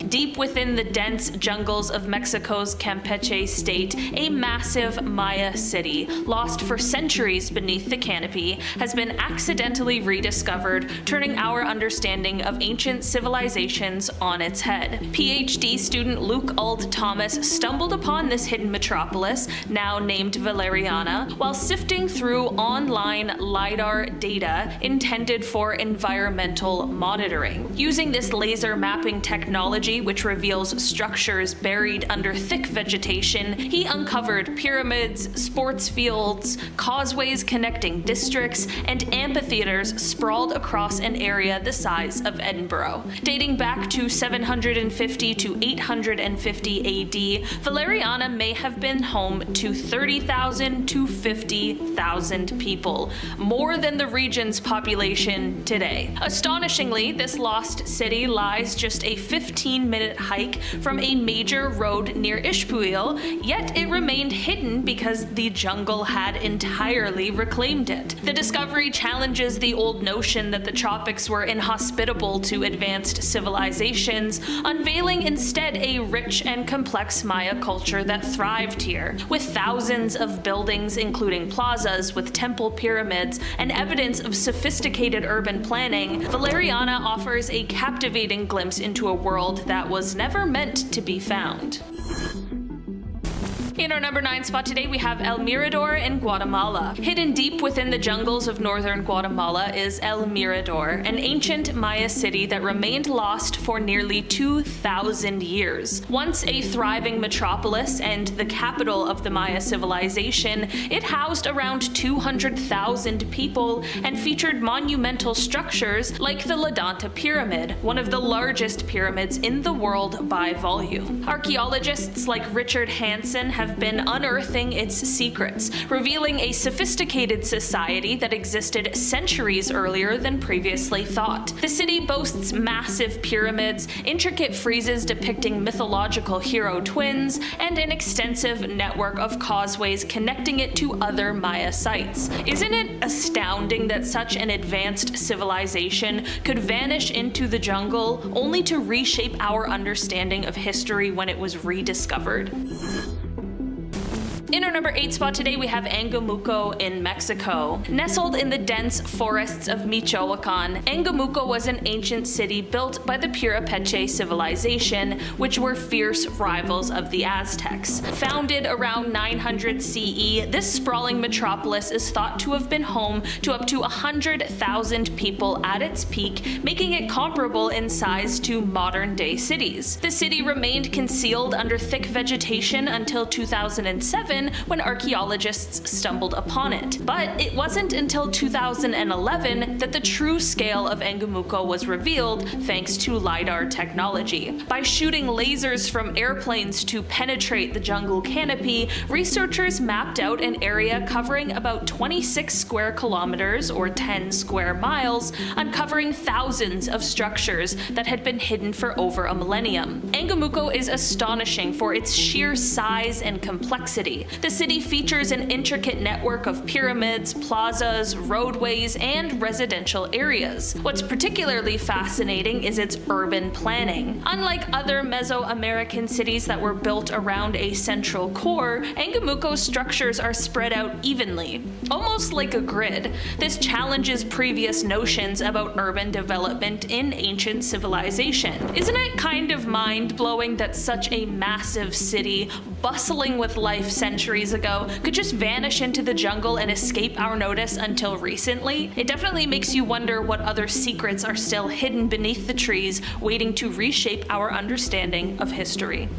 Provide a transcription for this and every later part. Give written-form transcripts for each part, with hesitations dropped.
Deep within the dense jungles of Mexico's Campeche state, a massive Maya city, lost for centuries beneath the canopy, has been accidentally rediscovered, turning our understanding of ancient civilizations on its head. PhD student Luke Auld Thomas stumbled upon this hidden metropolis, now named Valeriana, while sifting through online LiDAR data intended for environmental monitoring. Using this laser mapping technology, which reveals structures buried under thick vegetation, he uncovered pyramids, sports fields, causeways connecting districts, and amphitheaters sprawled across an area the size of Edinburgh. Dating back to 750 to 850 AD, Valeriana may have been home to 30,000 to 50,000 people, more than the region's population today. Astonishingly, this lost city lies just a 15-minute hike from a major road near Ishpuil, yet it remained hidden because the jungle had entirely reclaimed it. The discovery challenges the old notion that the tropics were inhospitable to advanced civilizations, unveiling instead a rich and complex Maya culture that thrived here. With thousands of buildings, including plazas with temple pyramids and evidence of sophisticated urban planning, Valeriana offers a captivating glimpse into a world that was never meant to be found. In our number 9 spot today, we have El Mirador in Guatemala. Hidden deep within the jungles of northern Guatemala is El Mirador, an ancient Maya city that remained lost for nearly 2,000 years. Once a thriving metropolis and the capital of the Maya civilization, it housed around 200,000 people and featured monumental structures like the Ladanta Pyramid, one of the largest pyramids in the world by volume. Archaeologists like Richard Hansen have been unearthing its secrets, revealing a sophisticated society that existed centuries earlier than previously thought. The city boasts massive pyramids, intricate friezes depicting mythological hero twins, and an extensive network of causeways connecting it to other Maya sites. Isn't it astounding that such an advanced civilization could vanish into the jungle only to reshape our understanding of history when it was rediscovered? In our number 8 spot today, we have Angamuco in Mexico. Nestled in the dense forests of Michoacan, Angamuco was an ancient city built by the Purépecha civilization, which were fierce rivals of the Aztecs. Founded around 900 CE, this sprawling metropolis is thought to have been home to up to 100,000 people at its peak, making it comparable in size to modern-day cities. The city remained concealed under thick vegetation until 2007, when archaeologists stumbled upon it. But it wasn't until 2011 that the true scale of Angamuco was revealed thanks to LiDAR technology. By shooting lasers from airplanes to penetrate the jungle canopy, researchers mapped out an area covering about 26 square kilometers or 10 square miles, uncovering thousands of structures that had been hidden for over a millennium. Angamuco is astonishing for its sheer size and complexity. The city features an intricate network of pyramids, plazas, roadways, and residential areas. What's particularly fascinating is its urban planning. Unlike other Mesoamerican cities that were built around a central core, Angamuco's structures are spread out evenly, almost like a grid. This challenges previous notions about urban development in ancient civilization. Isn't it kind of mind-blowing that such a massive city, bustling with life centuries ago, could just vanish into the jungle and escape our notice until recently? It definitely makes you wonder what other secrets are still hidden beneath the trees, waiting to reshape our understanding of history.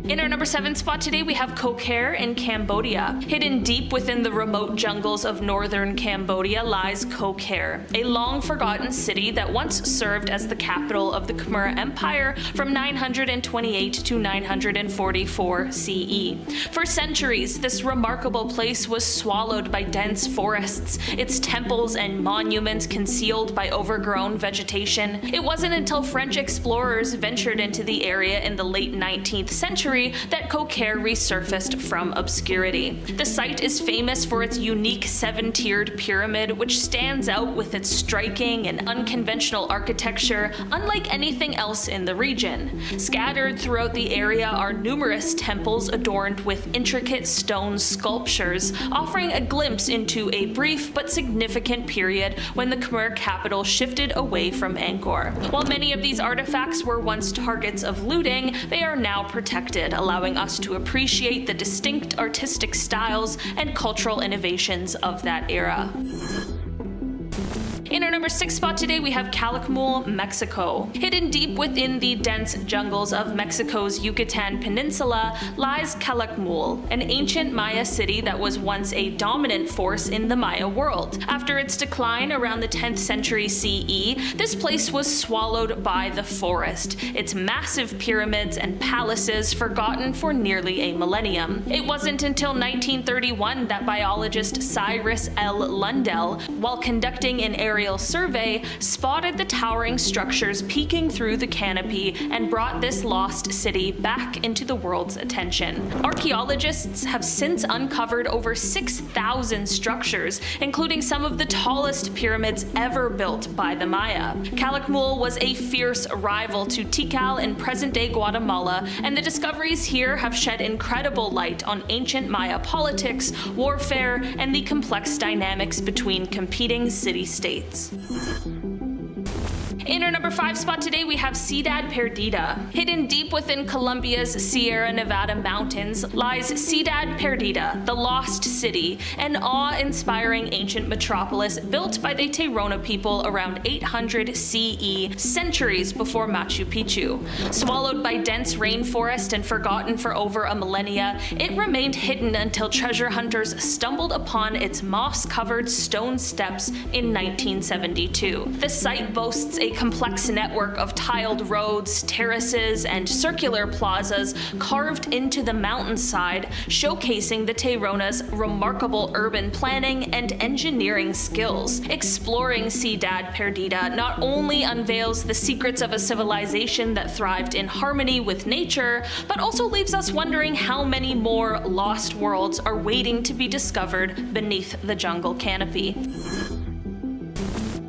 In our number 7 spot today, we have Koh Ker in Cambodia. Hidden deep within the remote jungles of northern Cambodia lies Koh Ker, a long-forgotten city that once served as the capital of the Khmer Empire from 928 to 944 CE. For centuries, this remarkable place was swallowed by dense forests, its temples and monuments concealed by overgrown vegetation. It wasn't until French explorers ventured into the area in the late 19th century century that Kokere resurfaced from obscurity. The site is famous for its unique 7-tiered pyramid, which stands out with its striking and unconventional architecture unlike anything else in the region. Scattered throughout the area are numerous temples adorned with intricate stone sculptures, offering a glimpse into a brief but significant period when the Khmer capital shifted away from Angkor. While many of these artifacts were once targets of looting, they are now protected, allowing us to appreciate the distinct artistic styles and cultural innovations of that era. In our number 6 spot today, we have Calakmul, Mexico. Hidden deep within the dense jungles of Mexico's Yucatan Peninsula lies Calakmul, an ancient Maya city that was once a dominant force in the Maya world. After its decline around the 10th century CE, this place was swallowed by the forest, its massive pyramids and palaces forgotten for nearly a millennium. It wasn't until 1931 that biologist Cyrus L. Lundell, while conducting an aerial survey, spotted the towering structures peeking through the canopy and brought this lost city back into the world's attention. Archaeologists have since uncovered over 6,000 structures, including some of the tallest pyramids ever built by the Maya. Calakmul was a fierce rival to Tikal in present-day Guatemala, and the discoveries here have shed incredible light on ancient Maya politics, warfare, and the complex dynamics between competing city-states. In our number 5 spot today, we have Ciudad Perdida. Hidden deep within Colombia's Sierra Nevada mountains lies Ciudad Perdida, the Lost City, an awe-inspiring ancient metropolis built by the Tairona people around 800 CE, centuries before Machu Picchu. Swallowed by dense rainforest and forgotten for over a millennia, it remained hidden until treasure hunters stumbled upon its moss-covered stone steps in 1972. The site boasts a complex network of tiled roads, terraces, and circular plazas carved into the mountainside, showcasing the Tairona's remarkable urban planning and engineering skills. Exploring Ciudad Perdida not only unveils the secrets of a civilization that thrived in harmony with nature, but also leaves us wondering how many more lost worlds are waiting to be discovered beneath the jungle canopy.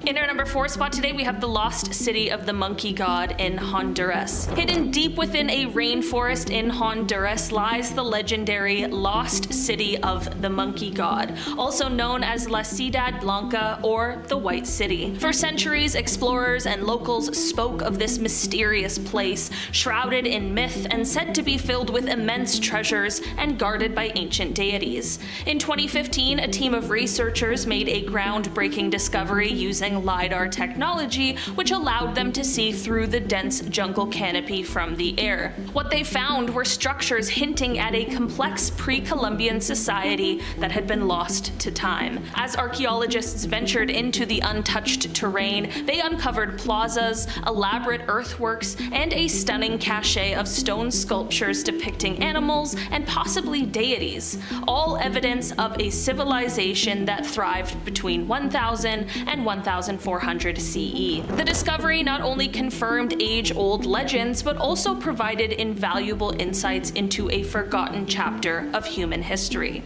In our number 4 spot today, we have the lost city of the monkey god in Honduras. Hidden deep within a rainforest in Honduras lies the legendary lost city of the monkey god, also known as La Ciudad Blanca or the White City. For centuries, explorers and locals spoke of this mysterious place, shrouded in myth and said to be filled with immense treasures and guarded by ancient deities. In 2015, a team of researchers made a groundbreaking discovery using LiDAR technology, which allowed them to see through the dense jungle canopy from the air. What they found were structures hinting at a complex pre-Columbian society that had been lost to time. As archaeologists ventured into the untouched terrain, they uncovered plazas, elaborate earthworks, and a stunning cache of stone sculptures depicting animals and possibly deities, all evidence of a civilization that thrived between 1000 and 1400 CE. The discovery not only confirmed age-old legends, but also provided invaluable insights into a forgotten chapter of human history.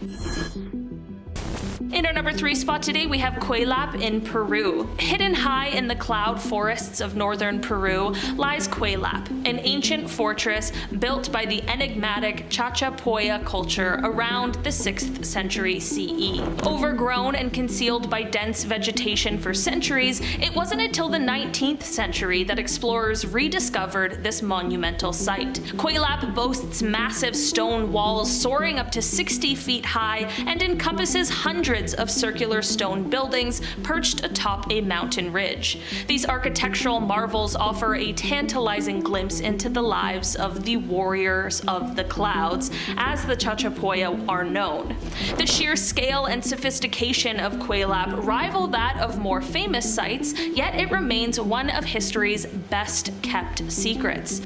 In our number 3 spot today, we have Cuelap in Peru. Hidden high in the cloud forests of northern Peru lies Cuelap, an ancient fortress built by the enigmatic Chachapoya culture around the 6th century CE. Overgrown and concealed by dense vegetation for centuries, it wasn't until the 19th century that explorers rediscovered this monumental site. Cuelap boasts massive stone walls soaring up to 60 feet high and encompasses hundreds of circular stone buildings perched atop a mountain ridge. These architectural marvels offer a tantalizing glimpse into the lives of the warriors of the clouds, as the Chachapoya are known. The sheer scale and sophistication of Cuelap rival that of more famous sites, yet it remains one of history's best kept secrets.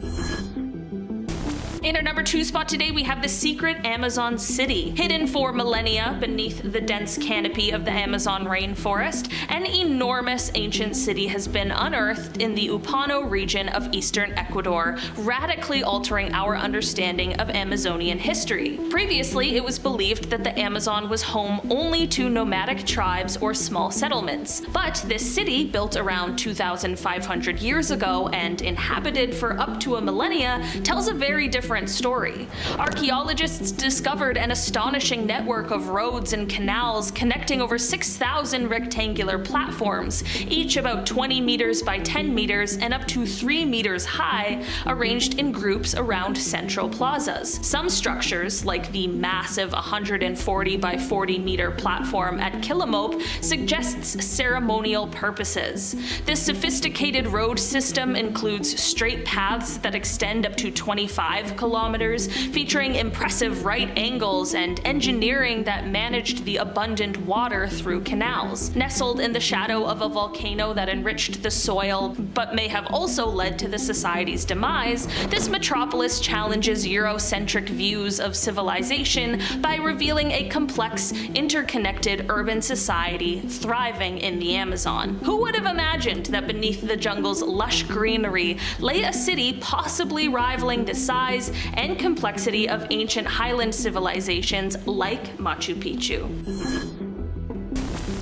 In our number 2 spot today, we have the secret Amazon city. Hidden for millennia beneath the dense canopy of the Amazon rainforest, an enormous ancient city has been unearthed in the Upano region of eastern Ecuador, radically altering our understanding of Amazonian history. Previously, it was believed that the Amazon was home only to nomadic tribes or small settlements. But this city, built around 2,500 years ago and inhabited for up to a millennia, tells a very different story. Archaeologists discovered an astonishing network of roads and canals connecting over 6,000 rectangular platforms, each about 20 meters by 10 meters and up to 3 meters high, arranged in groups around central plazas. Some structures, like the massive 140 by 40 meter platform at Quillamope, suggests ceremonial purposes. This sophisticated road system includes straight paths that extend up to 25 kilometers, featuring impressive right angles and engineering that managed the abundant water through canals. Nestled in the shadow of a volcano that enriched the soil, but may have also led to the society's demise, this metropolis challenges Eurocentric views of civilization by revealing a complex, interconnected urban society thriving in the Amazon. Who would have imagined that beneath the jungle's lush greenery lay a city possibly rivaling the size and complexity of ancient highland civilizations like Machu Picchu?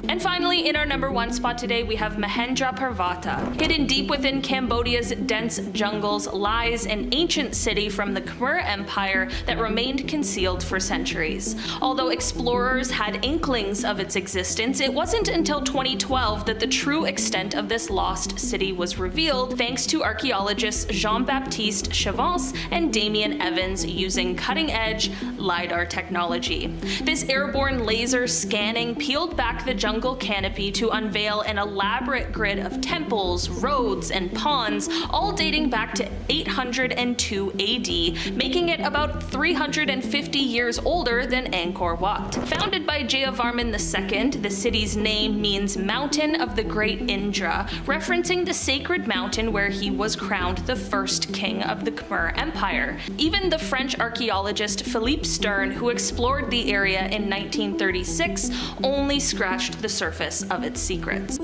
And finally, in our number 1 spot today, we have Mahendra Parvata. Hidden deep within Cambodia's dense jungles lies an ancient city from the Khmer Empire that remained concealed for centuries. Although explorers had inklings of its existence, it wasn't until 2012 that the true extent of this lost city was revealed, thanks to archaeologists Jean-Baptiste Chavance and Damien Evans using cutting-edge LiDAR technology. This airborne laser scanning peeled back the jungle canopy to unveil an elaborate grid of temples, roads, and ponds, all dating back to 802 AD, making it about 350 years older than Angkor Wat. Founded by Jayavarman II, the city's name means Mountain of the Great Indra, referencing the sacred mountain where he was crowned the first king of the Khmer Empire. Even the French archaeologist Philippe Stern, who explored the area in 1936, only scratched the surface of its secrets.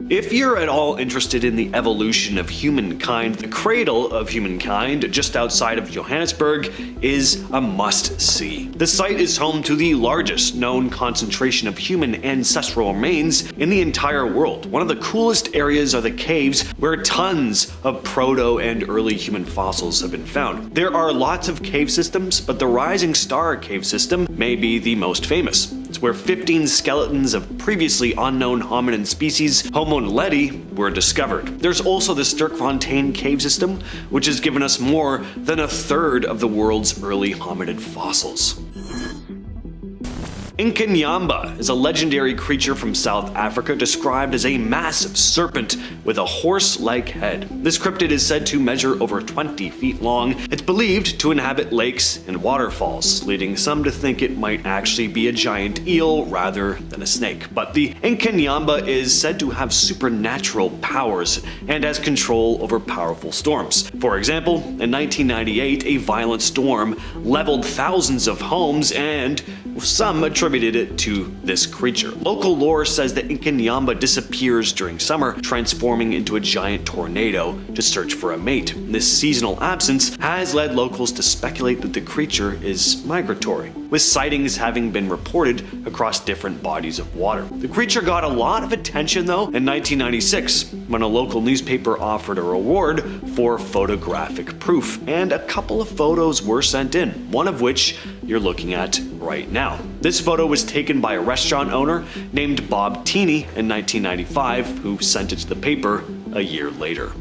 If you're at all interested in the evolution of humankind, the cradle of humankind, just outside of Johannesburg, is a must-see. The site is home to the largest known concentration of human ancestral remains in the entire world. One of the coolest areas are the caves, where tons of proto and early human fossils have been found. There are lots of cave systems, but the Rising Star cave system may be the most famous. It's where 15 skeletons of previously unknown hominin species, Homo naledi, were discovered. There's also the Sterkfontein cave system, which has given us more than a third of the world's early hominid fossils. Inkanyamba is a legendary creature from South Africa described as a massive serpent with a horse-like head. This cryptid is said to measure over 20 feet long. It's believed to inhabit lakes and waterfalls, leading some to think it might actually be a giant eel rather than a snake. But the Inkanyamba is said to have supernatural powers and has control over powerful storms. For example, in 1998, a violent storm leveled thousands of homes, and some attributed it to this creature. Local lore says that Inkanyamba disappears during summer, transforming into a giant tornado to search for a mate. This seasonal absence has led locals to speculate that the creature is migratory, with sightings having been reported across different bodies of water. The creature got a lot of attention though in 1996 when a local newspaper offered a reward for photographic proof, and a couple of photos were sent in, one of which you're looking at right now. This photo was taken by a restaurant owner named Bob Teeny in 1995, who sent it to the paper a year later.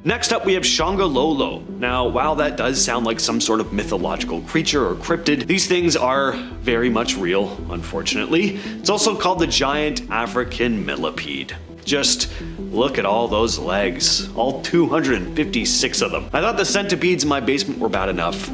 Next up, we have Shangololo. Now, while that does sound like some sort of mythological creature or cryptid, these things are very much real, unfortunately. It's also called the giant African millipede. Just look at all those legs, all 256 of them. I thought the centipedes in my basement were bad enough.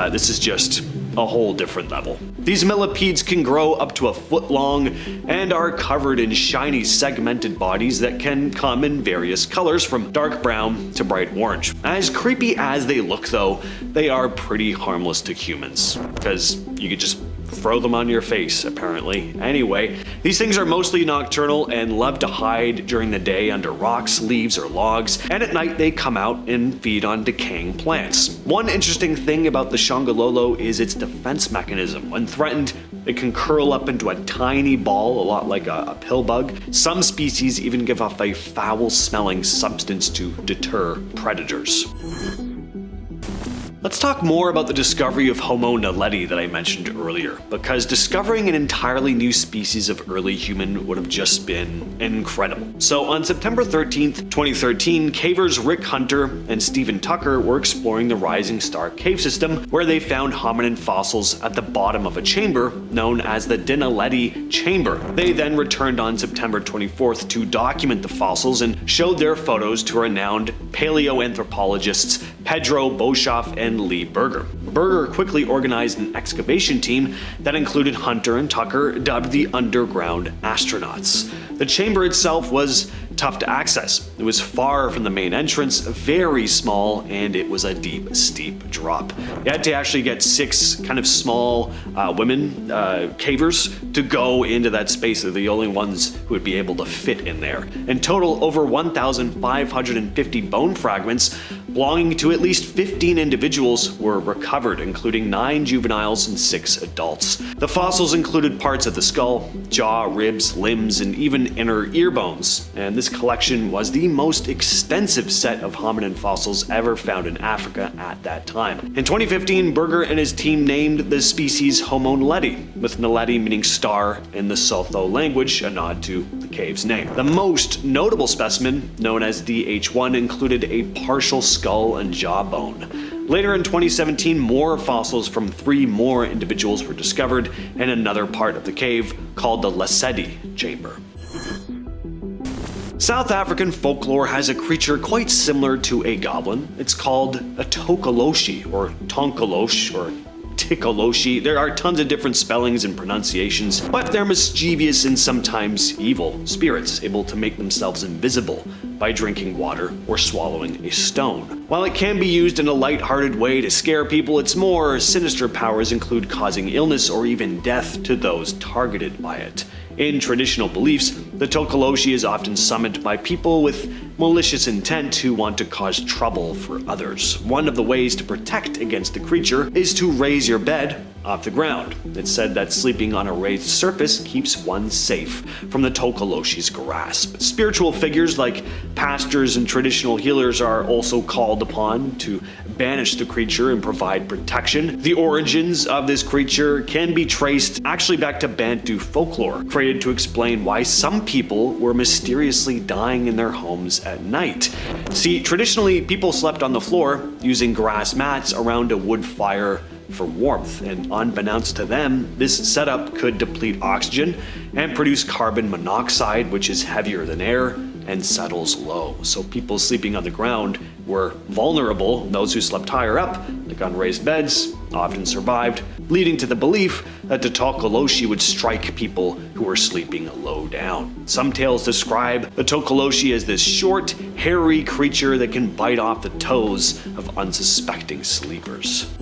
This is just a whole different level. These millipedes can grow up to a foot long and are covered in shiny segmented bodies that can come in various colors from dark brown to bright orange. As creepy as they look though, they are pretty harmless to humans, because you could just throw them on your face, apparently. Anyway, these things are mostly nocturnal and love to hide during the day under rocks, leaves, or logs, and at night they come out and feed on decaying plants. One interesting thing about the shongololo is its defense mechanism. When threatened, it can curl up into a tiny ball, a lot like a pill bug. Some species even give off a foul-smelling substance to deter predators. Let's talk more about the discovery of Homo naledi that I mentioned earlier, because discovering an entirely new species of early human would have just been incredible. So on September 13th, 2013, cavers Rick Hunter and Stephen Tucker were exploring the Rising Star cave system, where they found hominin fossils at the bottom of a chamber known as the Dinaledi Chamber. They then returned on September 24th to document the fossils and showed their photos to renowned paleoanthropologists Pedro Boshoff and Lee Berger. Berger quickly organized an excavation team that included Hunter and Tucker, dubbed the Underground Astronauts. The chamber itself was tough to access. It was far from the main entrance, very small, and it was a deep, steep drop. You had to actually get 6 kind of small women cavers to go into that space. They're the only ones who would be able to fit in there. In total, over 1,550 bone fragments belonging to at least 15 individuals were recovered, including 9 juveniles and 6 adults. The fossils included parts of the skull, jaw, ribs, limbs, and even inner ear bones, and this collection was the most extensive set of hominin fossils ever found in Africa at that time. In 2015, Berger and his team named the species Homo naledi, with naledi meaning star in the Sotho language, a nod to the cave's name. The most notable specimen, known as DH1, included a partial skull and jawbone. Later in 2017, more fossils from 3 more individuals were discovered in another part of the cave called the Lesedi Chamber. South African folklore has a creature quite similar to a goblin. It's called a tokoloshi, or tonkolosh, or tikoloshi. There are tons of different spellings and pronunciations, but they're mischievous and sometimes evil spirits, able to make themselves invisible by drinking water or swallowing a stone. While it can be used in a light-hearted way to scare people, its more sinister powers include causing illness or even death to those targeted by it. In traditional beliefs, the tokoloshi is often summoned by people with malicious intent who want to cause trouble for others. One of the ways to protect against the creature is to raise your bed off the ground. It's said that sleeping on a raised surface keeps one safe from the tokoloshi's grasp. Spiritual figures like pastors and traditional healers are also called upon to banish the creature and provide protection. The origins of this creature can be traced actually back to Bantu folklore, created to explain why some people were mysteriously dying in their homes at night. See, traditionally, people slept on the floor using grass mats around a wood fire for warmth, and unbeknownst to them, this setup could deplete oxygen and produce carbon monoxide, which is heavier than air and settles low. So people sleeping on the ground were vulnerable. Those who slept higher up, like on raised beds, often survived, leading to the belief that the tokoloshi would strike people who were sleeping low down. Some tales describe the tokoloshi as this short, hairy creature that can bite off the toes of unsuspecting sleepers.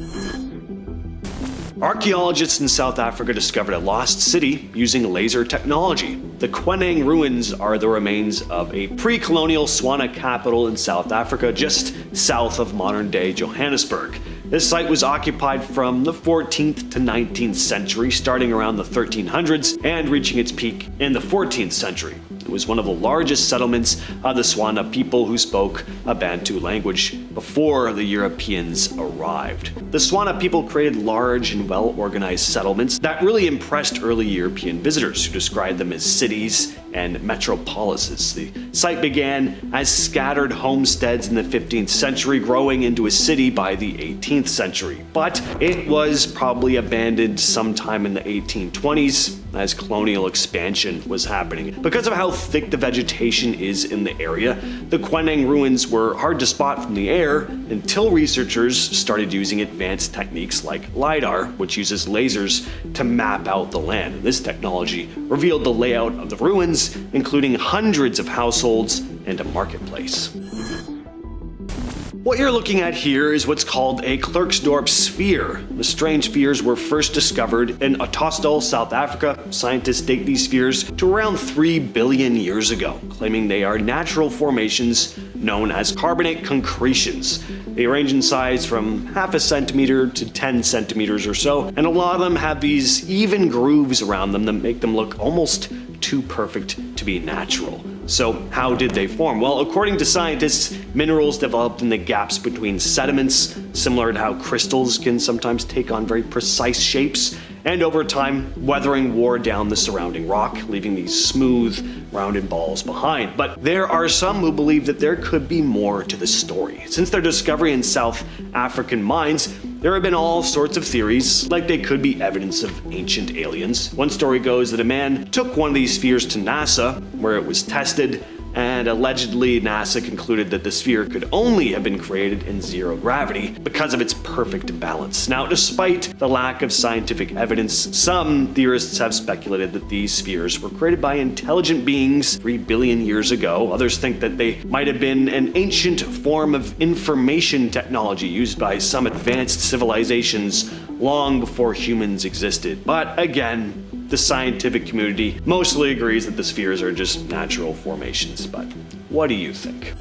Archaeologists in South Africa discovered a lost city using laser technology. The Kweneng ruins are the remains of a pre-colonial Swana capital in South Africa, just south of modern-day Johannesburg. This site was occupied from the 14th to 19th century, starting around the 1300s and reaching its peak in the 14th century. It was one of the largest settlements of the Swana people who spoke a Bantu language before the Europeans arrived. The Swana people created large and well-organized settlements that really impressed early European visitors, who described them as cities and metropolises. The site began as scattered homesteads in the 15th century, growing into a city by the 18th century. But it was probably abandoned sometime in the 1820s, as colonial expansion was happening. Because of how thick the vegetation is in the area, the Quanang ruins were hard to spot from the air until researchers started using advanced techniques like LiDAR, which uses lasers to map out the land. This technology revealed the layout of the ruins, including hundreds of households and a marketplace. What you're looking at here is what's called a Klerksdorp sphere. The strange spheres were first discovered in Ottosdal, South Africa. Scientists date these spheres to around 3 billion years ago, claiming they are natural formations known as carbonate concretions. They range in size from half a centimeter to 10 centimeters or so, and a lot of them have these even grooves around them that make them look almost too perfect to be natural. So how did they form? Well, according to scientists, minerals developed in the gaps between sediments, similar to how crystals can sometimes take on very precise shapes, and over time, weathering wore down the surrounding rock, leaving these smooth, rounded balls behind. But there are some who believe that there could be more to the story. Since their discovery in South African mines, there have been all sorts of theories, like they could be evidence of ancient aliens. One story goes that a man took one of these spheres to NASA, where it was tested, and allegedly NASA concluded that the sphere could only have been created in zero gravity because of its perfect balance. Now, despite the lack of scientific evidence, some theorists have speculated that these spheres were created by intelligent beings 3 billion years ago. Others think that they might have been an ancient form of information technology used by some advanced civilizations long before humans existed. But again, the scientific community mostly agrees that the spheres are just natural formations, but what do you think?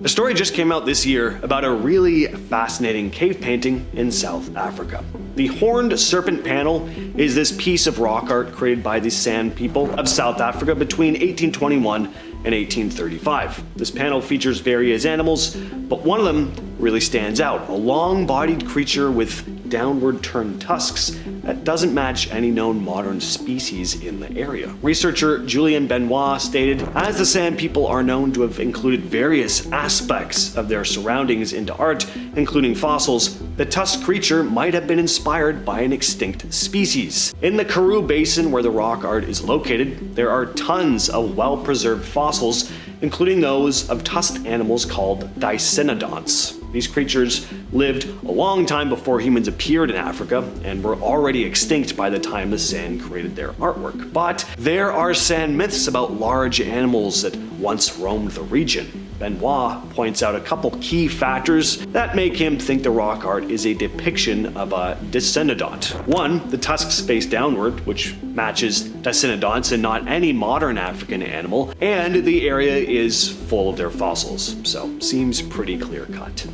A story just came out this year about a really fascinating cave painting in South Africa. The horned serpent panel is this piece of rock art created by the San people of South Africa between 1821 and 1835. This panel features various animals, but one of them really stands out, a long-bodied creature with downward turned tusks that doesn't match any known modern species in the area. Researcher Julien Benoit stated, as the San people are known to have included various aspects of their surroundings into art, including fossils, the tusked creature might have been inspired by an extinct species. In the Karoo Basin, where the rock art is located, there are tons of well-preserved fossils, including those of tusked animals called dicynodonts. These creatures lived a long time before humans appeared in Africa and were already extinct by the time the San created their artwork. But there are San myths about large animals that once roamed the region. Benoit points out a couple key factors that make him think the rock art is a depiction of a dicynodont. One, the tusks face downward, which matches dicynodonts and not any modern African animal, and the area is full of their fossils, so seems pretty clear-cut.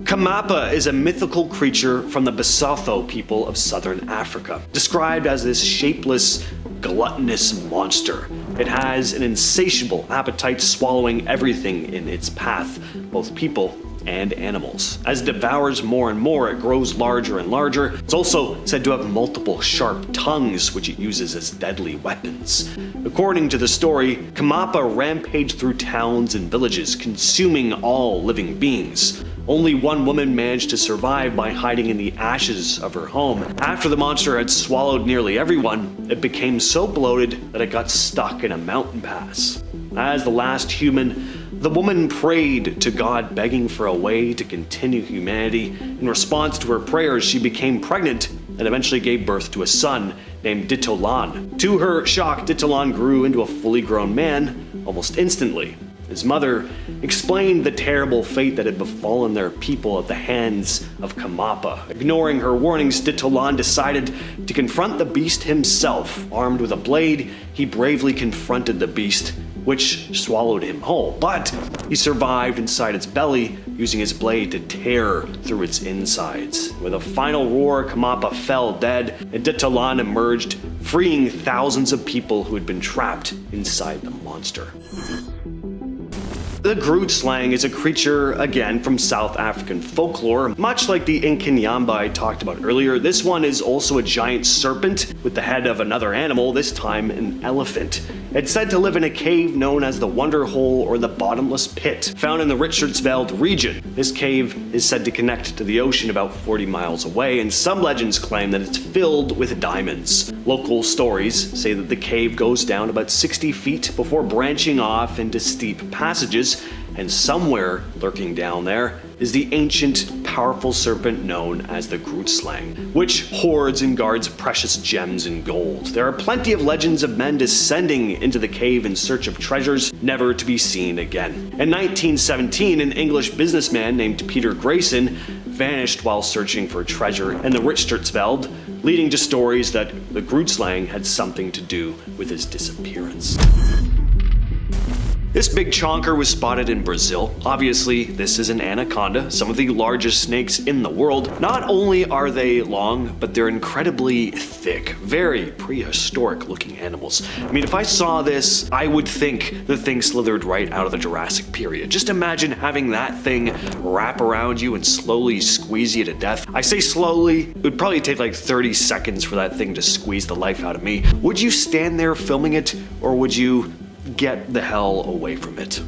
Kamapa is a mythical creature from the Basotho people of southern Africa, described as this shapeless, gluttonous monster. It has an insatiable appetite, swallowing everything in its path, both people and animals. As it devours more and more, it grows larger and larger. It's also said to have multiple sharp tongues, which it uses as deadly weapons. According to the story, Kamapa rampaged through towns and villages, consuming all living beings. Only one woman managed to survive by hiding in the ashes of her home. After the monster had swallowed nearly everyone, it became so bloated that it got stuck in a mountain pass. As the last human, the woman prayed to God, begging for a way to continue humanity. In response to her prayers, she became pregnant and eventually gave birth to a son named Ditolan. To her shock, Ditolan grew into a fully grown man almost instantly. His mother explained the terrible fate that had befallen their people at the hands of Kamapa. Ignoring her warnings, Ditolan decided to confront the beast himself. Armed with a blade, he bravely confronted the beast, which swallowed him whole. But he survived inside its belly, using his blade to tear through its insides. With a final roar, Kamapa fell dead, and Ditolan emerged, freeing thousands of people who had been trapped inside the monster. The Grootslang is a creature, again, from South African folklore. Much like the Inkinyamba I talked about earlier, this one is also a giant serpent with the head of another animal, this time an elephant. It's said to live in a cave known as the Wonder Hole or the Bottomless Pit, found in the Richtersveld region. This cave is said to connect to the ocean about 40 miles away, and some legends claim that it's filled with diamonds. Local stories say that the cave goes down about 60 feet before branching off into steep passages, and somewhere lurking down there is the ancient, powerful serpent known as the Grootslang, which hoards and guards precious gems and gold. There are plenty of legends of men descending into the cave in search of treasures never to be seen again. In 1917, an English businessman named Peter Grayson vanished while searching for treasure in the Richtersveld, leading to stories that the Grootslang had something to do with his disappearance. This big chonker was spotted in Brazil. Obviously, this is an anaconda, some of the largest snakes in the world. Not only are they long, but they're incredibly thick, very prehistoric looking animals. I mean, if I saw this, I would think the thing slithered right out of the Jurassic period. Just imagine having that thing wrap around you and slowly squeeze you to death. I say slowly, it would probably take like 30 seconds for that thing to squeeze the life out of me. Would you stand there filming it, or would you get the hell away from it?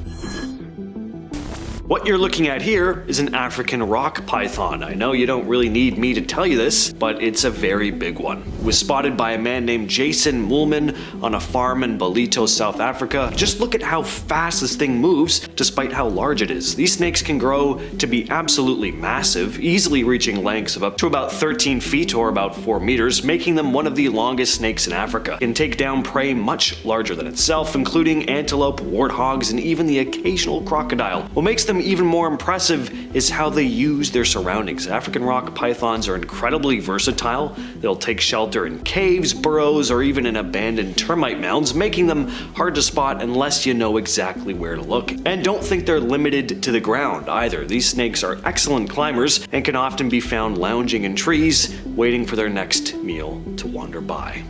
What you're looking at here is an African rock python. I know you don't really need me to tell you this, but it's a very big one. It was spotted by a man named Jason Moolman on a farm in Ballito, South Africa. Just look at how fast this thing moves, despite how large it is. These snakes can grow to be absolutely massive, easily reaching lengths of up to about 13 feet or about 4 meters, making them one of the longest snakes in Africa. It can take down prey much larger than itself, including antelope, warthogs, and even the occasional crocodile. What makes them even more impressive is how they use their surroundings. African rock pythons are incredibly versatile. They'll take shelter in caves, burrows, or even in abandoned termite mounds, making them hard to spot unless you know exactly where to look. And don't think they're limited to the ground either. These snakes are excellent climbers and can often be found lounging in trees, waiting for their next meal to wander by.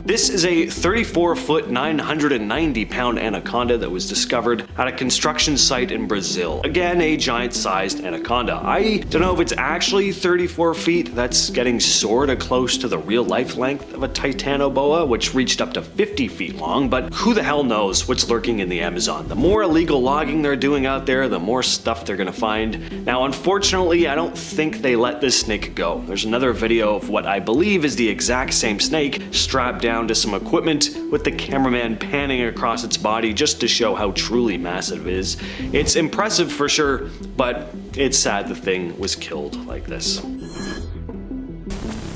This is a 34-foot, 990-pound anaconda that was discovered at a construction site in Brazil. Again, a giant-sized anaconda. I don't know if it's actually 34 feet. That's getting sorta close to the real-life length of a titanoboa, which reached up to 50 feet long, but who the hell knows what's lurking in the Amazon. The more illegal logging they're doing out there, the more stuff they're gonna find. Now, unfortunately, I don't think they let this snake go. There's another video of what I believe is the exact same snake strapped down to some equipment, with the cameraman panning across its body just to show how truly massive it is. It's impressive for sure, but it's sad the thing was killed like this.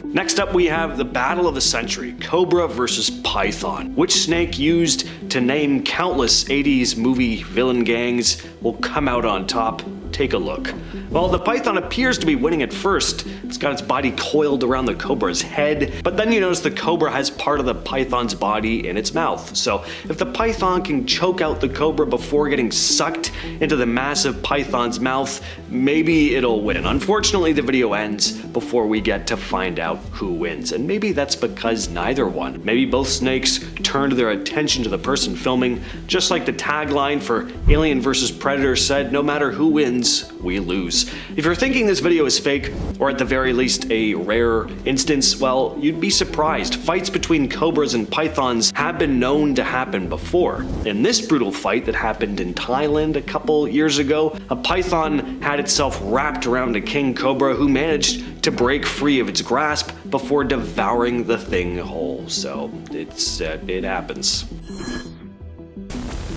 Next up, we have the battle of the century, cobra versus python. Which snake used to name countless 80s movie villain gangs will come out on top? Take a look. Well, the python appears to be winning at first. It's got its body coiled around the cobra's head, but then you notice the cobra has part of the python's body in its mouth. So if the python can choke out the cobra before getting sucked into the massive python's mouth, maybe it'll win. Unfortunately, the video ends before we get to find out who wins, and maybe that's because neither won. Maybe both snakes turned their attention to the person filming, just like the tagline for Alien vs. Predator said, no matter who wins, we lose. If you're thinking this video is fake, or at the very least a rare instance, well, you'd be surprised. Fights between cobras and pythons have been known to happen before. In this brutal fight that happened in Thailand a couple years ago, a python had itself wrapped around a king cobra who managed to break free of its grasp before devouring the thing whole. So it happens.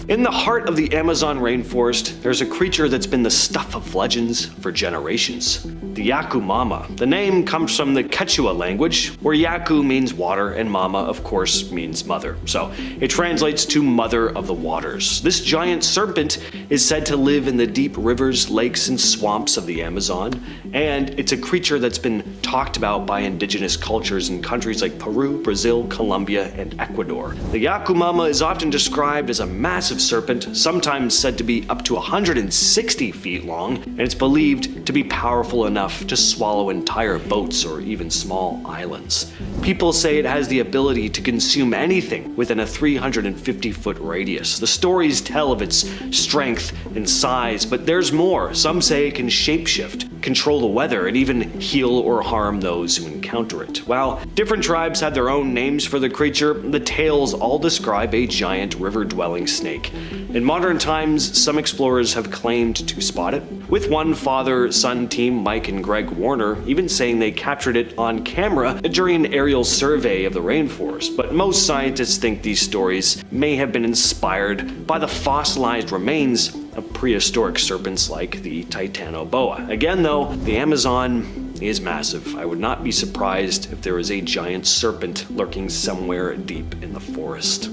In the heart of the Amazon rainforest, there's a creature that's been the stuff of legends for generations. The Yaku Mama. The name comes from the Quechua language, where Yaku means water and Mama, of course, means mother. So it translates to mother of the waters. This giant serpent is said to live in the deep rivers, lakes, and swamps of the Amazon, and it's a creature that's been talked about by indigenous cultures in countries like Peru, Brazil, Colombia, and Ecuador. The Yaku Mama is often described as a massive serpent, sometimes said to be up to 160 feet long, and it's believed to be powerful enough to swallow entire boats or even small islands. People say it has the ability to consume anything within a 350-foot radius. The stories tell of its strength and size, but there's more. Some say it can shapeshift. control the weather and even heal or harm those who encounter it. While different tribes had their own names for the creature, the tales all describe a giant river-dwelling snake. In modern times, some explorers have claimed to spot it, with one father-son team, Mike and Greg Warner, even saying they captured it on camera during an aerial survey of the rainforest. But most scientists think these stories may have been inspired by the fossilized remains of prehistoric serpents like the titanoboa. Again though, the Amazon is massive. I would not be surprised if there was a giant serpent lurking somewhere deep in the forest.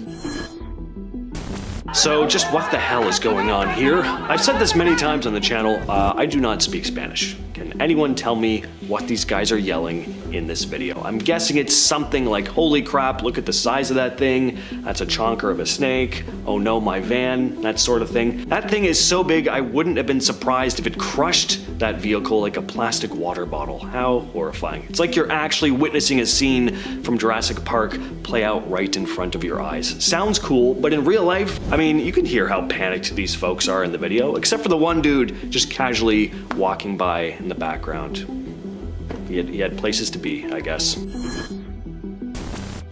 So just what the hell is going on here? I've said this many times on the channel, I do not speak Spanish. Can anyone tell me what these guys are yelling in this video? I'm guessing it's something like, holy crap, look at the size of that thing, that's a chonker of a snake, oh no, my van, that sort of thing. That thing is so big I wouldn't have been surprised if it crushed that vehicle like a plastic water bottle. How horrifying. It's like you're actually witnessing a scene from Jurassic Park play out right in front of your eyes. Sounds cool, but in real life, I mean, you can hear how panicked these folks are in the video, except for the one dude just casually walking by in the background. He had places to be, I guess.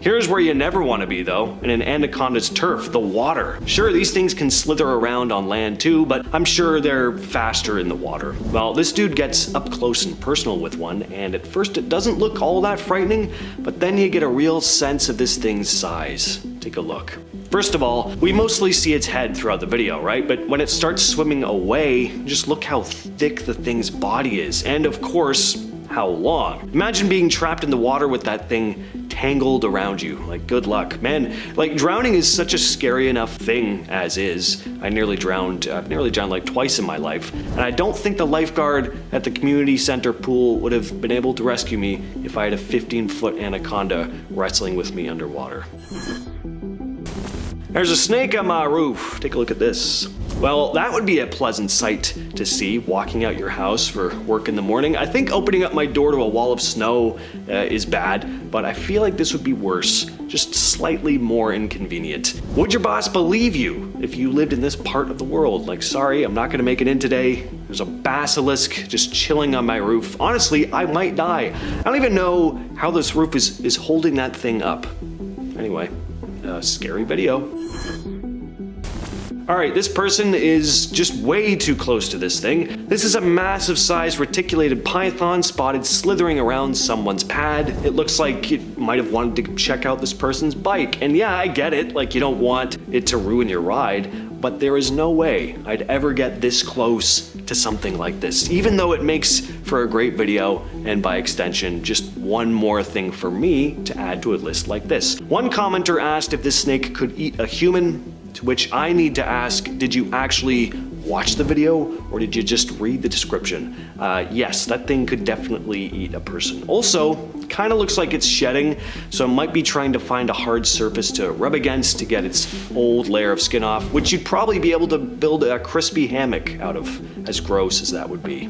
Here's where you never want to be though, in an anaconda's turf, the water. Sure, these things can slither around on land too, but I'm sure they're faster in the water. Well, this dude gets up close and personal with one, and at first it doesn't look all that frightening, but then you get a real sense of this thing's size. Take a look. First of all, we mostly see its head throughout the video, right? But when it starts swimming away, just look how thick the thing's body is, and of course, how long. Imagine being trapped in the water with that thing tangled around you. Like, good luck. Man, like, drowning is such a scary enough thing as is. I've nearly drowned like twice in my life, and I don't think the lifeguard at the community center pool would have been able to rescue me if I had a 15-foot anaconda wrestling with me underwater. There's a snake on my roof. Take a look at this. Well, that would be a pleasant sight to see walking out your house for work in the morning. I think opening up my door to a wall of snow is bad, but I feel like this would be worse, just slightly more inconvenient. Would your boss believe you if you lived in this part of the world? Like, sorry, I'm not gonna make it in today. There's a basilisk just chilling on my roof. Honestly, I might die. I don't even know how this roof is holding that thing up. Anyway, scary video. Alright, this person is just way too close to this thing. This is a massive sized reticulated python spotted slithering around someone's pad. It looks like it might have wanted to check out this person's bike. And yeah, I get it, like you don't want it to ruin your ride, but there is no way I'd ever get this close to something like this, even though it makes for a great video and by extension, just one more thing for me to add to a list like this. One commenter asked if this snake could eat a human, to which I need to ask, did you actually watch the video or did you just read the description? Yes, that thing could definitely eat a person. Also, kind of looks like it's shedding, so it might be trying to find a hard surface to rub against to get its old layer of skin off, which you'd probably be able to build a crispy hammock out of, as gross as that would be.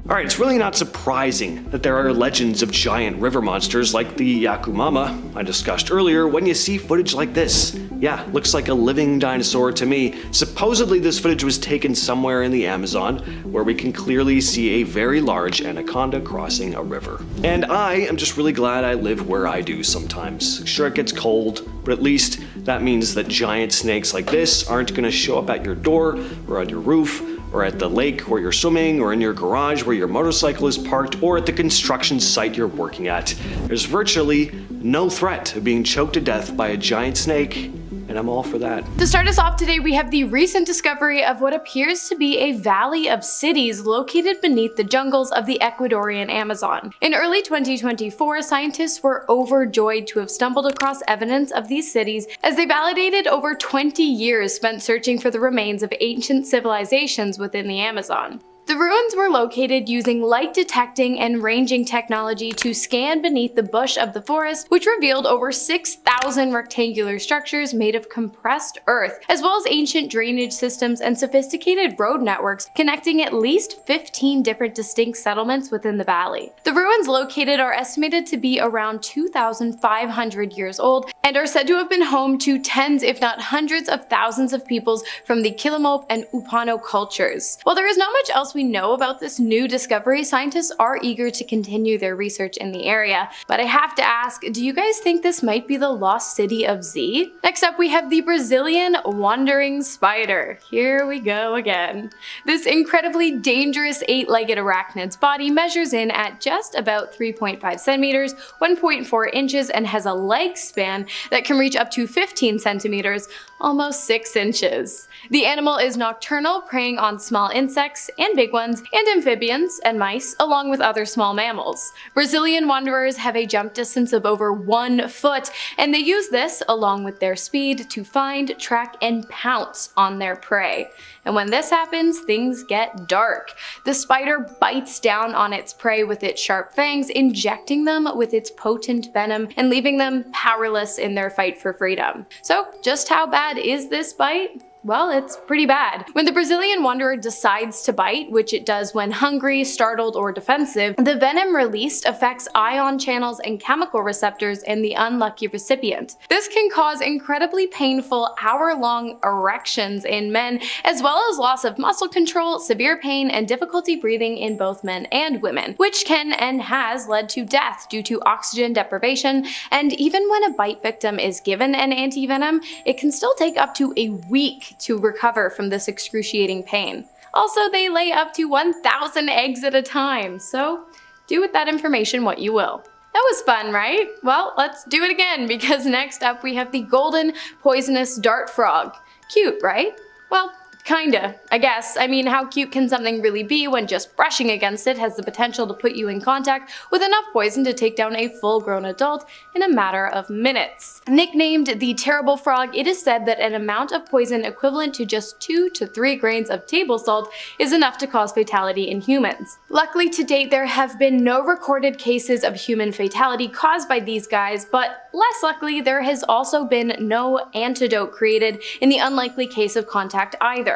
Alright, it's really not surprising that there are legends of giant river monsters like the Yakumama I discussed earlier when you see footage like this. Yeah, looks like a living dinosaur to me. Supposedly this footage was taken somewhere in the Amazon, where we can clearly see a very large anaconda crossing a river. And I am just really glad I live where I do sometimes. Sure, it gets cold, but at least that means that giant snakes like this aren't gonna show up at your door or on your roof, or at the lake where you're swimming, or in your garage where your motorcycle is parked, or at the construction site you're working at. There's virtually no threat of being choked to death by a giant snake, and I'm all for that. To start us off today, we have the recent discovery of what appears to be a valley of cities located beneath the jungles of the Ecuadorian Amazon. In early 2024, scientists were overjoyed to have stumbled across evidence of these cities as they validated over 20 years spent searching for the remains of ancient civilizations within the Amazon. The ruins were located using light detecting and ranging technology to scan beneath the bush of the forest, which revealed over 6,000 rectangular structures made of compressed earth, as well as ancient drainage systems and sophisticated road networks connecting at least 15 different distinct settlements within the valley. The ruins located are estimated to be around 2,500 years old and are said to have been home to tens if not hundreds of thousands of peoples from the Quilimop and Upano cultures. While there is not much else we we know about this new discovery, scientists are eager to continue their research in the area. But I have to ask, do you guys think this might be the lost city of Z? Next up, we have the Brazilian wandering spider. Here we go again. This incredibly dangerous 8-legged arachnid's body measures in at just about 3.5 centimeters, 1.4 inches, and has a leg span that can reach up to 15 centimeters, almost 6 inches. The animal is nocturnal, preying on small insects and big ones, and amphibians and mice, along with other small mammals. Brazilian wanderers have a jump distance of over 1 foot, and they use this, along with their speed, to find, track, and pounce on their prey. And when this happens, things get dark. The spider bites down on its prey with its sharp fangs, injecting them with its potent venom and leaving them powerless in their fight for freedom. So, just how bad is this bite? Well, it's pretty bad. When the Brazilian wanderer decides to bite, which it does when hungry, startled, or defensive, the venom released affects ion channels and chemical receptors in the unlucky recipient. This can cause incredibly painful hour-long erections in men, as well as loss of muscle control, severe pain, and difficulty breathing in both men and women, which can and has led to death due to oxygen deprivation. And even when a bite victim is given an antivenom, it can still take up to a week to recover from this excruciating pain. Also, they lay up to 1,000 eggs at a time, so do with that information what you will. That was fun, right? Well, let's do it again, because next up we have the golden poisonous dart frog. Cute, right? Well, kinda, I guess. I mean, how cute can something really be when just brushing against it has the potential to put you in contact with enough poison to take down a full-grown adult in a matter of minutes? Nicknamed the terrible frog, it is said that an amount of poison equivalent to just 2 to 3 grains of table salt is enough to cause fatality in humans. Luckily, to date, there have been no recorded cases of human fatality caused by these guys, but less luckily, there has also been no antidote created in the unlikely case of contact either.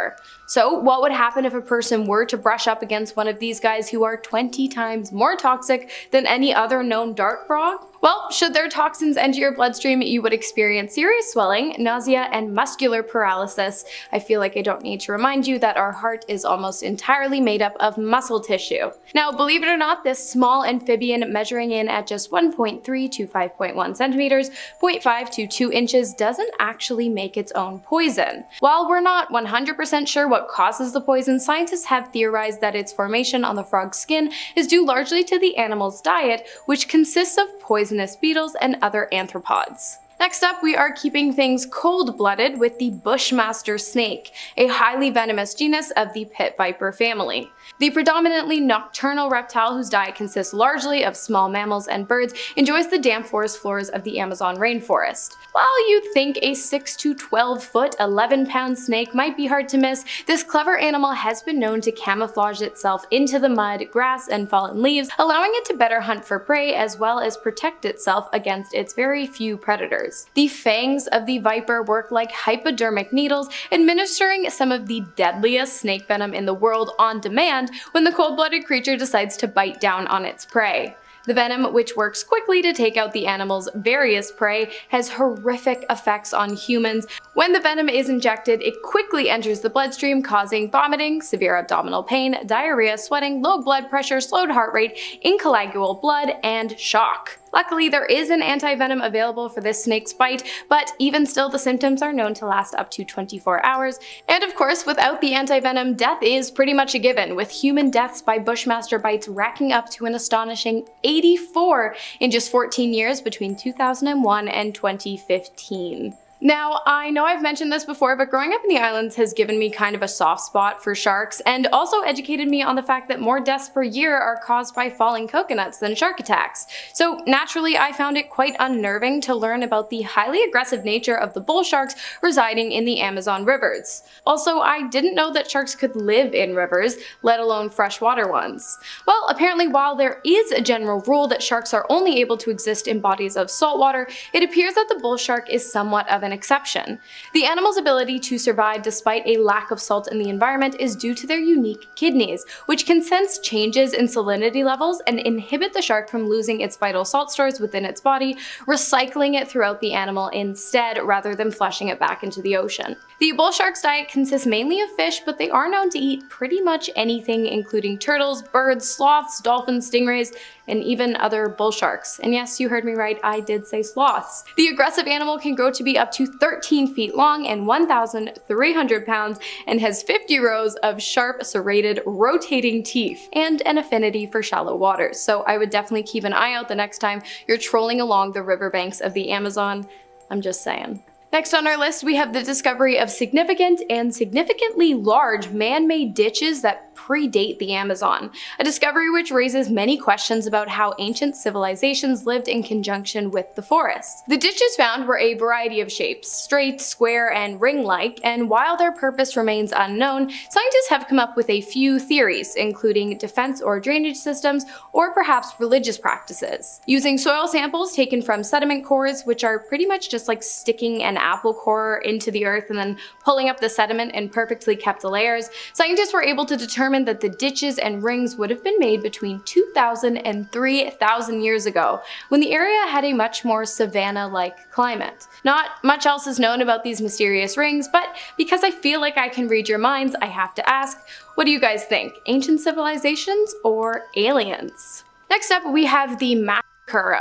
So what would happen if a person were to brush up against one of these guys who are 20 times more toxic than any other known dart frog? Well, should their toxins enter your bloodstream, you would experience serious swelling, nausea, and muscular paralysis. I feel like I don't need to remind you that our heart is almost entirely made up of muscle tissue. Now, believe it or not, this small amphibian measuring in at just 1.3 to 5.1 centimeters, 0.5 to 2 inches doesn't actually make its own poison. While we're not 100% sure what causes the poison, scientists have theorized that its formation on the frog's skin is due largely to the animal's diet, which consists of poisonous beetles and other arthropods. Next up, we are keeping things cold-blooded with the bushmaster snake, a highly venomous genus of the pit viper family. The predominantly nocturnal reptile, whose diet consists largely of small mammals and birds, enjoys the damp forest floors of the Amazon rainforest. While you'd think a 6 to 12 foot, 11-pound snake might be hard to miss, this clever animal has been known to camouflage itself into the mud, grass, and fallen leaves, allowing it to better hunt for prey as well as protect itself against its very few predators. The fangs of the viper work like hypodermic needles, administering some of the deadliest snake venom in the world on demand when the cold-blooded creature decides to bite down on its prey. The venom, which works quickly to take out the animal's various prey, has horrific effects on humans. When the venom is injected, it quickly enters the bloodstream, causing vomiting, severe abdominal pain, diarrhea, sweating, low blood pressure, slowed heart rate, incoagulable blood, and shock. Luckily, there is an anti-venom available for this snake's bite, but even still, the symptoms are known to last up to 24 hours. And of course, without the anti-venom, death is pretty much a given, with human deaths by bushmaster bites racking up to an astonishing 84 in just 14 years between 2001 and 2015. Now, I know I've mentioned this before, but growing up in the islands has given me kind of a soft spot for sharks, and also educated me on the fact that more deaths per year are caused by falling coconuts than shark attacks. So naturally, I found it quite unnerving to learn about the highly aggressive nature of the bull sharks residing in the Amazon rivers. Also, I didn't know that sharks could live in rivers, let alone freshwater ones. Well, apparently, while there is a general rule that sharks are only able to exist in bodies of salt water, it appears that the bull shark is somewhat of an exception. The animal's ability to survive despite a lack of salt in the environment is due to their unique kidneys, which can sense changes in salinity levels and inhibit the shark from losing its vital salt stores within its body, recycling it throughout the animal instead rather than flushing it back into the ocean. The bull shark's diet consists mainly of fish, but they are known to eat pretty much anything, including turtles, birds, sloths, dolphins, stingrays, and even other bull sharks. And yes, you heard me right, I did say sloths. The aggressive animal can grow to be up to 13 feet long and 1,300 pounds and has 50 rows of sharp, serrated, rotating teeth and an affinity for shallow waters. So I would definitely keep an eye out the next time you're trolling along the riverbanks of the Amazon. I'm just saying. Next on our list, we have the discovery of significant and significantly large man-made ditches that predate the Amazon, a discovery which raises many questions about how ancient civilizations lived in conjunction with the forest. The ditches found were a variety of shapes, straight, square, and ring-like, and while their purpose remains unknown, scientists have come up with a few theories, including defense or drainage systems, or perhaps religious practices. Using soil samples taken from sediment cores, which are pretty much just like sticking an apple core into the earth and then pulling up the sediment in perfectly kept layers, scientists were able to determine that the ditches and rings would have been made between 2,000 and 3,000 years ago, when the area had a much more savanna-like climate. Not much else is known about these mysterious rings, but because I feel like I can read your minds, I have to ask, what do you guys think? Ancient civilizations or aliens? Next up, we have the massacre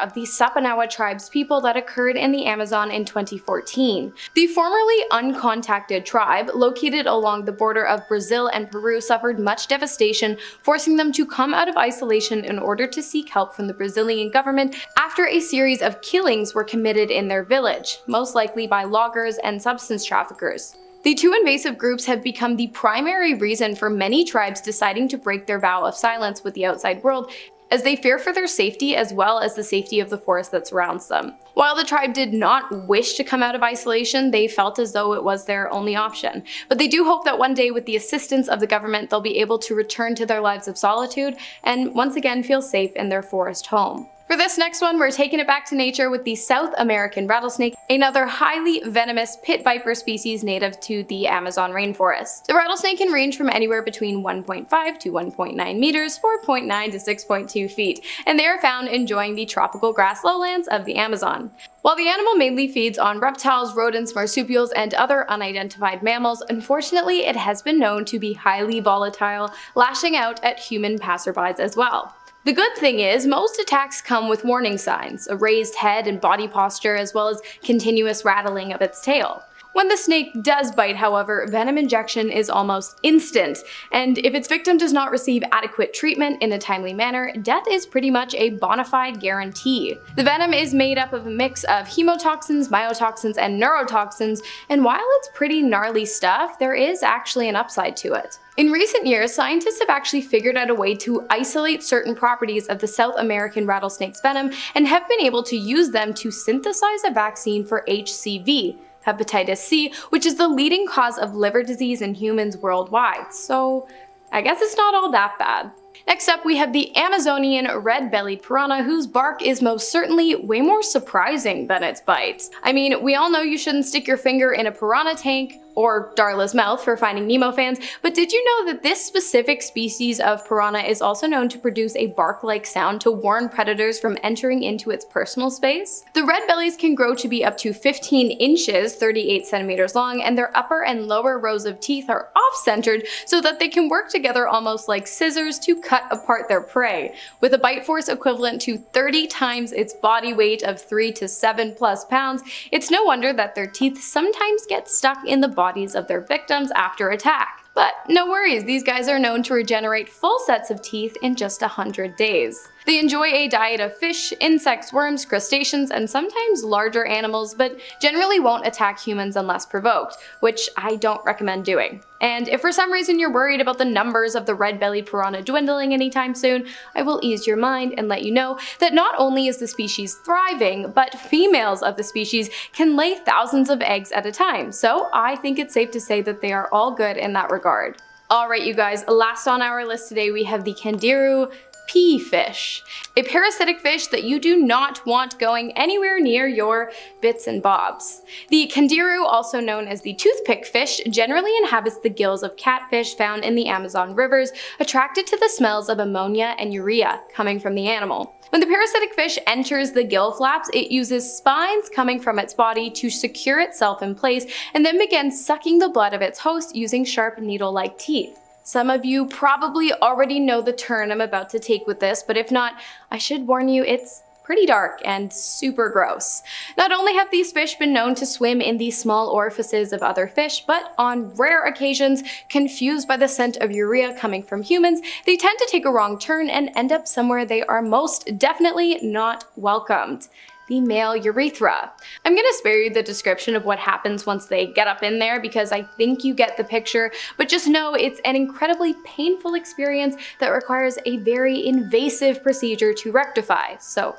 of the Sapanawa tribe's people that occurred in the Amazon in 2014. The formerly uncontacted tribe, located along the border of Brazil and Peru, suffered much devastation, forcing them to come out of isolation in order to seek help from the Brazilian government after a series of killings were committed in their village, most likely by loggers and substance traffickers. The two invasive groups have become the primary reason for many tribes deciding to break their vow of silence with the outside world, as they fear for their safety as well as the safety of the forest that surrounds them. While the tribe did not wish to come out of isolation, they felt as though it was their only option. But they do hope that one day, with the assistance of the government, they'll be able to return to their lives of solitude and once again feel safe in their forest home. For this next one, we're taking it back to nature with the South American rattlesnake, another highly venomous pit viper species native to the Amazon rainforest. The rattlesnake can range from anywhere between 1.5 to 1.9 meters, 4.9 to 6.2 feet, and they are found enjoying the tropical grass lowlands of the Amazon. While the animal mainly feeds on reptiles, rodents, marsupials, and other unidentified mammals, unfortunately it has been known to be highly volatile, lashing out at human passerbys as well. The good thing is, most attacks come with warning signs, a raised head and body posture, as well as continuous rattling of its tail. When the snake does bite, however, venom injection is almost instant, and if its victim does not receive adequate treatment in a timely manner, death is pretty much a bona fide guarantee. The venom is made up of a mix of hemotoxins, myotoxins, and neurotoxins, and while it's pretty gnarly stuff, there is actually an upside to it. In recent years, scientists have actually figured out a way to isolate certain properties of the South American rattlesnake's venom and have been able to use them to synthesize a vaccine for HCV, hepatitis C, which is the leading cause of liver disease in humans worldwide. So I guess it's not all that bad. Next up, we have the Amazonian red-bellied piranha, whose bark is most certainly way more surprising than its bites. I mean, we all know you shouldn't stick your finger in a piranha tank, or Darla's mouth for Finding Nemo fans, but did you know that this specific species of piranha is also known to produce a bark-like sound to warn predators from entering into its personal space? The red bellies can grow to be up to 15 inches, 38 centimeters long, and their upper and lower rows of teeth are off-centered so that they can work together almost like scissors to cut apart their prey. With a bite force equivalent to 30 times its body weight of 3 to 7+ pounds, it's no wonder that their teeth sometimes get stuck in the bodies of their victims after attack. But no worries, these guys are known to regenerate full sets of teeth in just 100 days. They enjoy a diet of fish, insects, worms, crustaceans, and sometimes larger animals, but generally won't attack humans unless provoked, which I don't recommend doing. And if for some reason you're worried about the numbers of the red-bellied piranha dwindling anytime soon, I will ease your mind and let you know that not only is the species thriving, but females of the species can lay thousands of eggs at a time, so I think it's safe to say that they are all good in that regard. Alright you guys, last on our list today we have the Candiru pea fish, a parasitic fish that you do not want going anywhere near your bits and bobs. The candiru, also known as the toothpick fish, generally inhabits the gills of catfish found in the Amazon rivers, attracted to the smells of ammonia and urea coming from the animal. When the parasitic fish enters the gill flaps, it uses spines coming from its body to secure itself in place and then begins sucking the blood of its host using sharp needle-like teeth. Some of you probably already know the turn I'm about to take with this, but if not, I should warn you, it's pretty dark and super gross. Not only have these fish been known to swim in the small orifices of other fish, but on rare occasions, confused by the scent of urea coming from humans, they tend to take a wrong turn and end up somewhere they are most definitely not welcomed. The male urethra. I'm gonna spare you the description of what happens once they get up in there because I think you get the picture, but just know it's an incredibly painful experience that requires a very invasive procedure to rectify. So,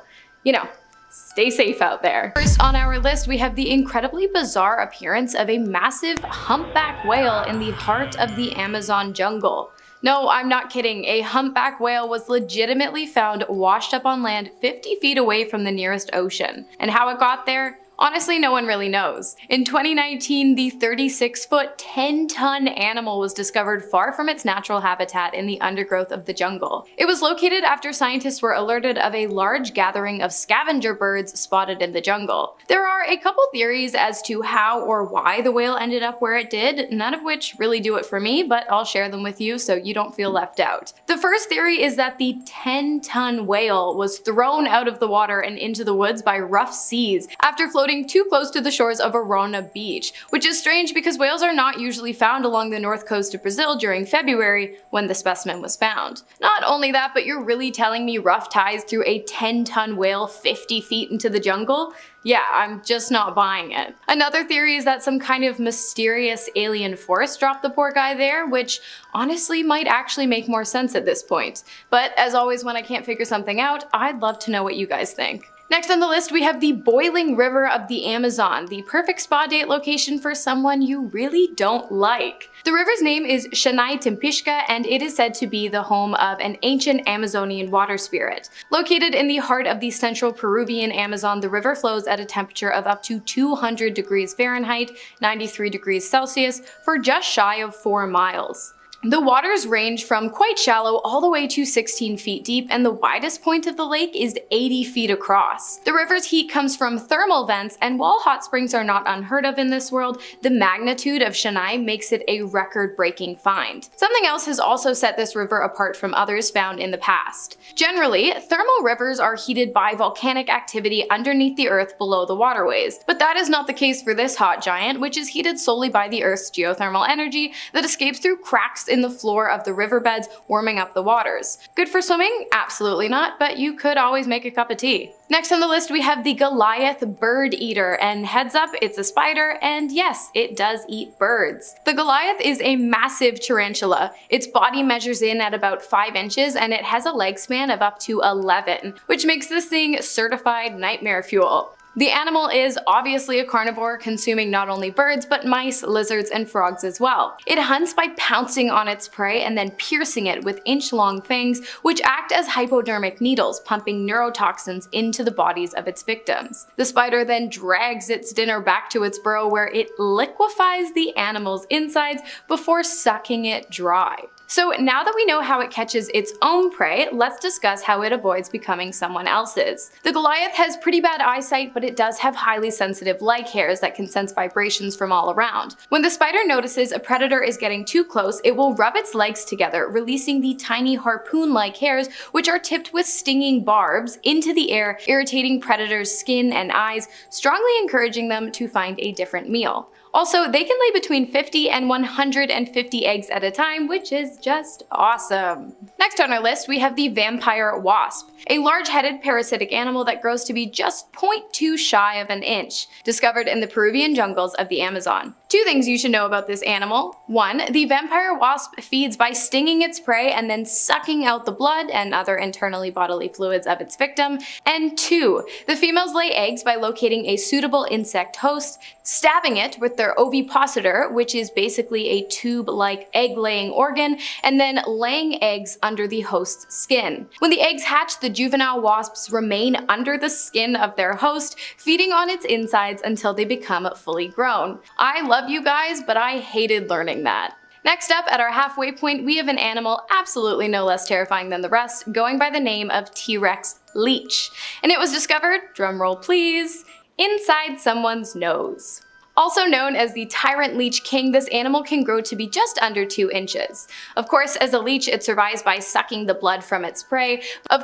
stay safe out there. First on our list, we have the incredibly bizarre appearance of a massive humpback whale in the heart of the Amazon jungle. No, I'm not kidding. A humpback whale was legitimately found washed up on land 50 feet away from the nearest ocean. And how it got there? Honestly, no one really knows. In 2019, the 36-foot, 10-ton animal was discovered far from its natural habitat in the undergrowth of the jungle. It was located after scientists were alerted of a large gathering of scavenger birds spotted in the jungle. There are a couple theories as to how or why the whale ended up where it did, none of which really do it for me, but I'll share them with you so you don't feel left out. The first theory is that the 10-ton whale was thrown out of the water and into the woods by rough seas after floating too close to the shores of Arona Beach, which is strange because whales are not usually found along the north coast of Brazil during February when the specimen was found. Not only that, but you're really telling me rough tides threw a 10-ton whale 50 feet into the jungle? Yeah, I'm just not buying it. Another theory is that some kind of mysterious alien force dropped the poor guy there, which honestly might actually make more sense at this point. But as always, when I can't figure something out, I'd love to know what you guys think. Next on the list, we have the boiling river of the Amazon, the perfect spa date location for someone you really don't like. The river's name is Shanai Timpishka, and it is said to be the home of an ancient Amazonian water spirit. Located in the heart of the central Peruvian Amazon, the river flows at a temperature of up to 200 degrees Fahrenheit, 93 degrees Celsius, for just shy of 4 miles. The waters range from quite shallow all the way to 16 feet deep, and the widest point of the lake is 80 feet across. The river's heat comes from thermal vents, and while hot springs are not unheard of in this world, the magnitude of Shanai makes it a record-breaking find. Something else has also set this river apart from others found in the past. Generally, thermal rivers are heated by volcanic activity underneath the earth below the waterways, but that is not the case for this hot giant, which is heated solely by the Earth's geothermal energy that escapes through cracks in the floor of the riverbeds, warming up the waters. Good for swimming? Absolutely not, but you could always make a cup of tea. Next on the list, we have the Goliath bird eater, and heads up, it's a spider, and yes, it does eat birds. The Goliath is a massive tarantula. Its body measures in at about 5 inches, and it has a leg span of up to 11, which makes this thing certified nightmare fuel. The animal is obviously a carnivore, consuming not only birds, but mice, lizards, and frogs as well. It hunts by pouncing on its prey and then piercing it with inch-long fangs, which act as hypodermic needles, pumping neurotoxins into the bodies of its victims. The spider then drags its dinner back to its burrow, where it liquefies the animal's insides before sucking it dry. So now that we know how it catches its own prey, let's discuss how it avoids becoming someone else's. The Goliath has pretty bad eyesight, but it does have highly sensitive leg hairs that can sense vibrations from all around. When the spider notices a predator is getting too close, it will rub its legs together, releasing the tiny harpoon-like hairs, which are tipped with stinging barbs, into the air, irritating predators' skin and eyes, strongly encouraging them to find a different meal. Also, they can lay between 50 and 150 eggs at a time, which is just awesome. Next on our list, we have the vampire wasp, a large-headed parasitic animal that grows to be just 0.2 shy of an inch, discovered in the Peruvian jungles of the Amazon. Two things you should know about this animal. One, the vampire wasp feeds by stinging its prey and then sucking out the blood and other internally bodily fluids of its victim. And two, the females lay eggs by locating a suitable insect host, stabbing it with their ovipositor, which is basically a tube-like egg-laying organ, and then laying eggs under the host's skin. When the eggs hatch, the juvenile wasps remain under the skin of their host, feeding on its insides until they become fully grown. I love you guys, but I hated learning that. Next up, at our halfway point, we have an animal absolutely no less terrifying than the rest, going by the name of T-Rex leech. And it was discovered, drumroll please, inside someone's nose. Also known as the tyrant leech king, this animal can grow to be just under 2 inches. Of course, as a leech, it survives by sucking the blood from its prey. The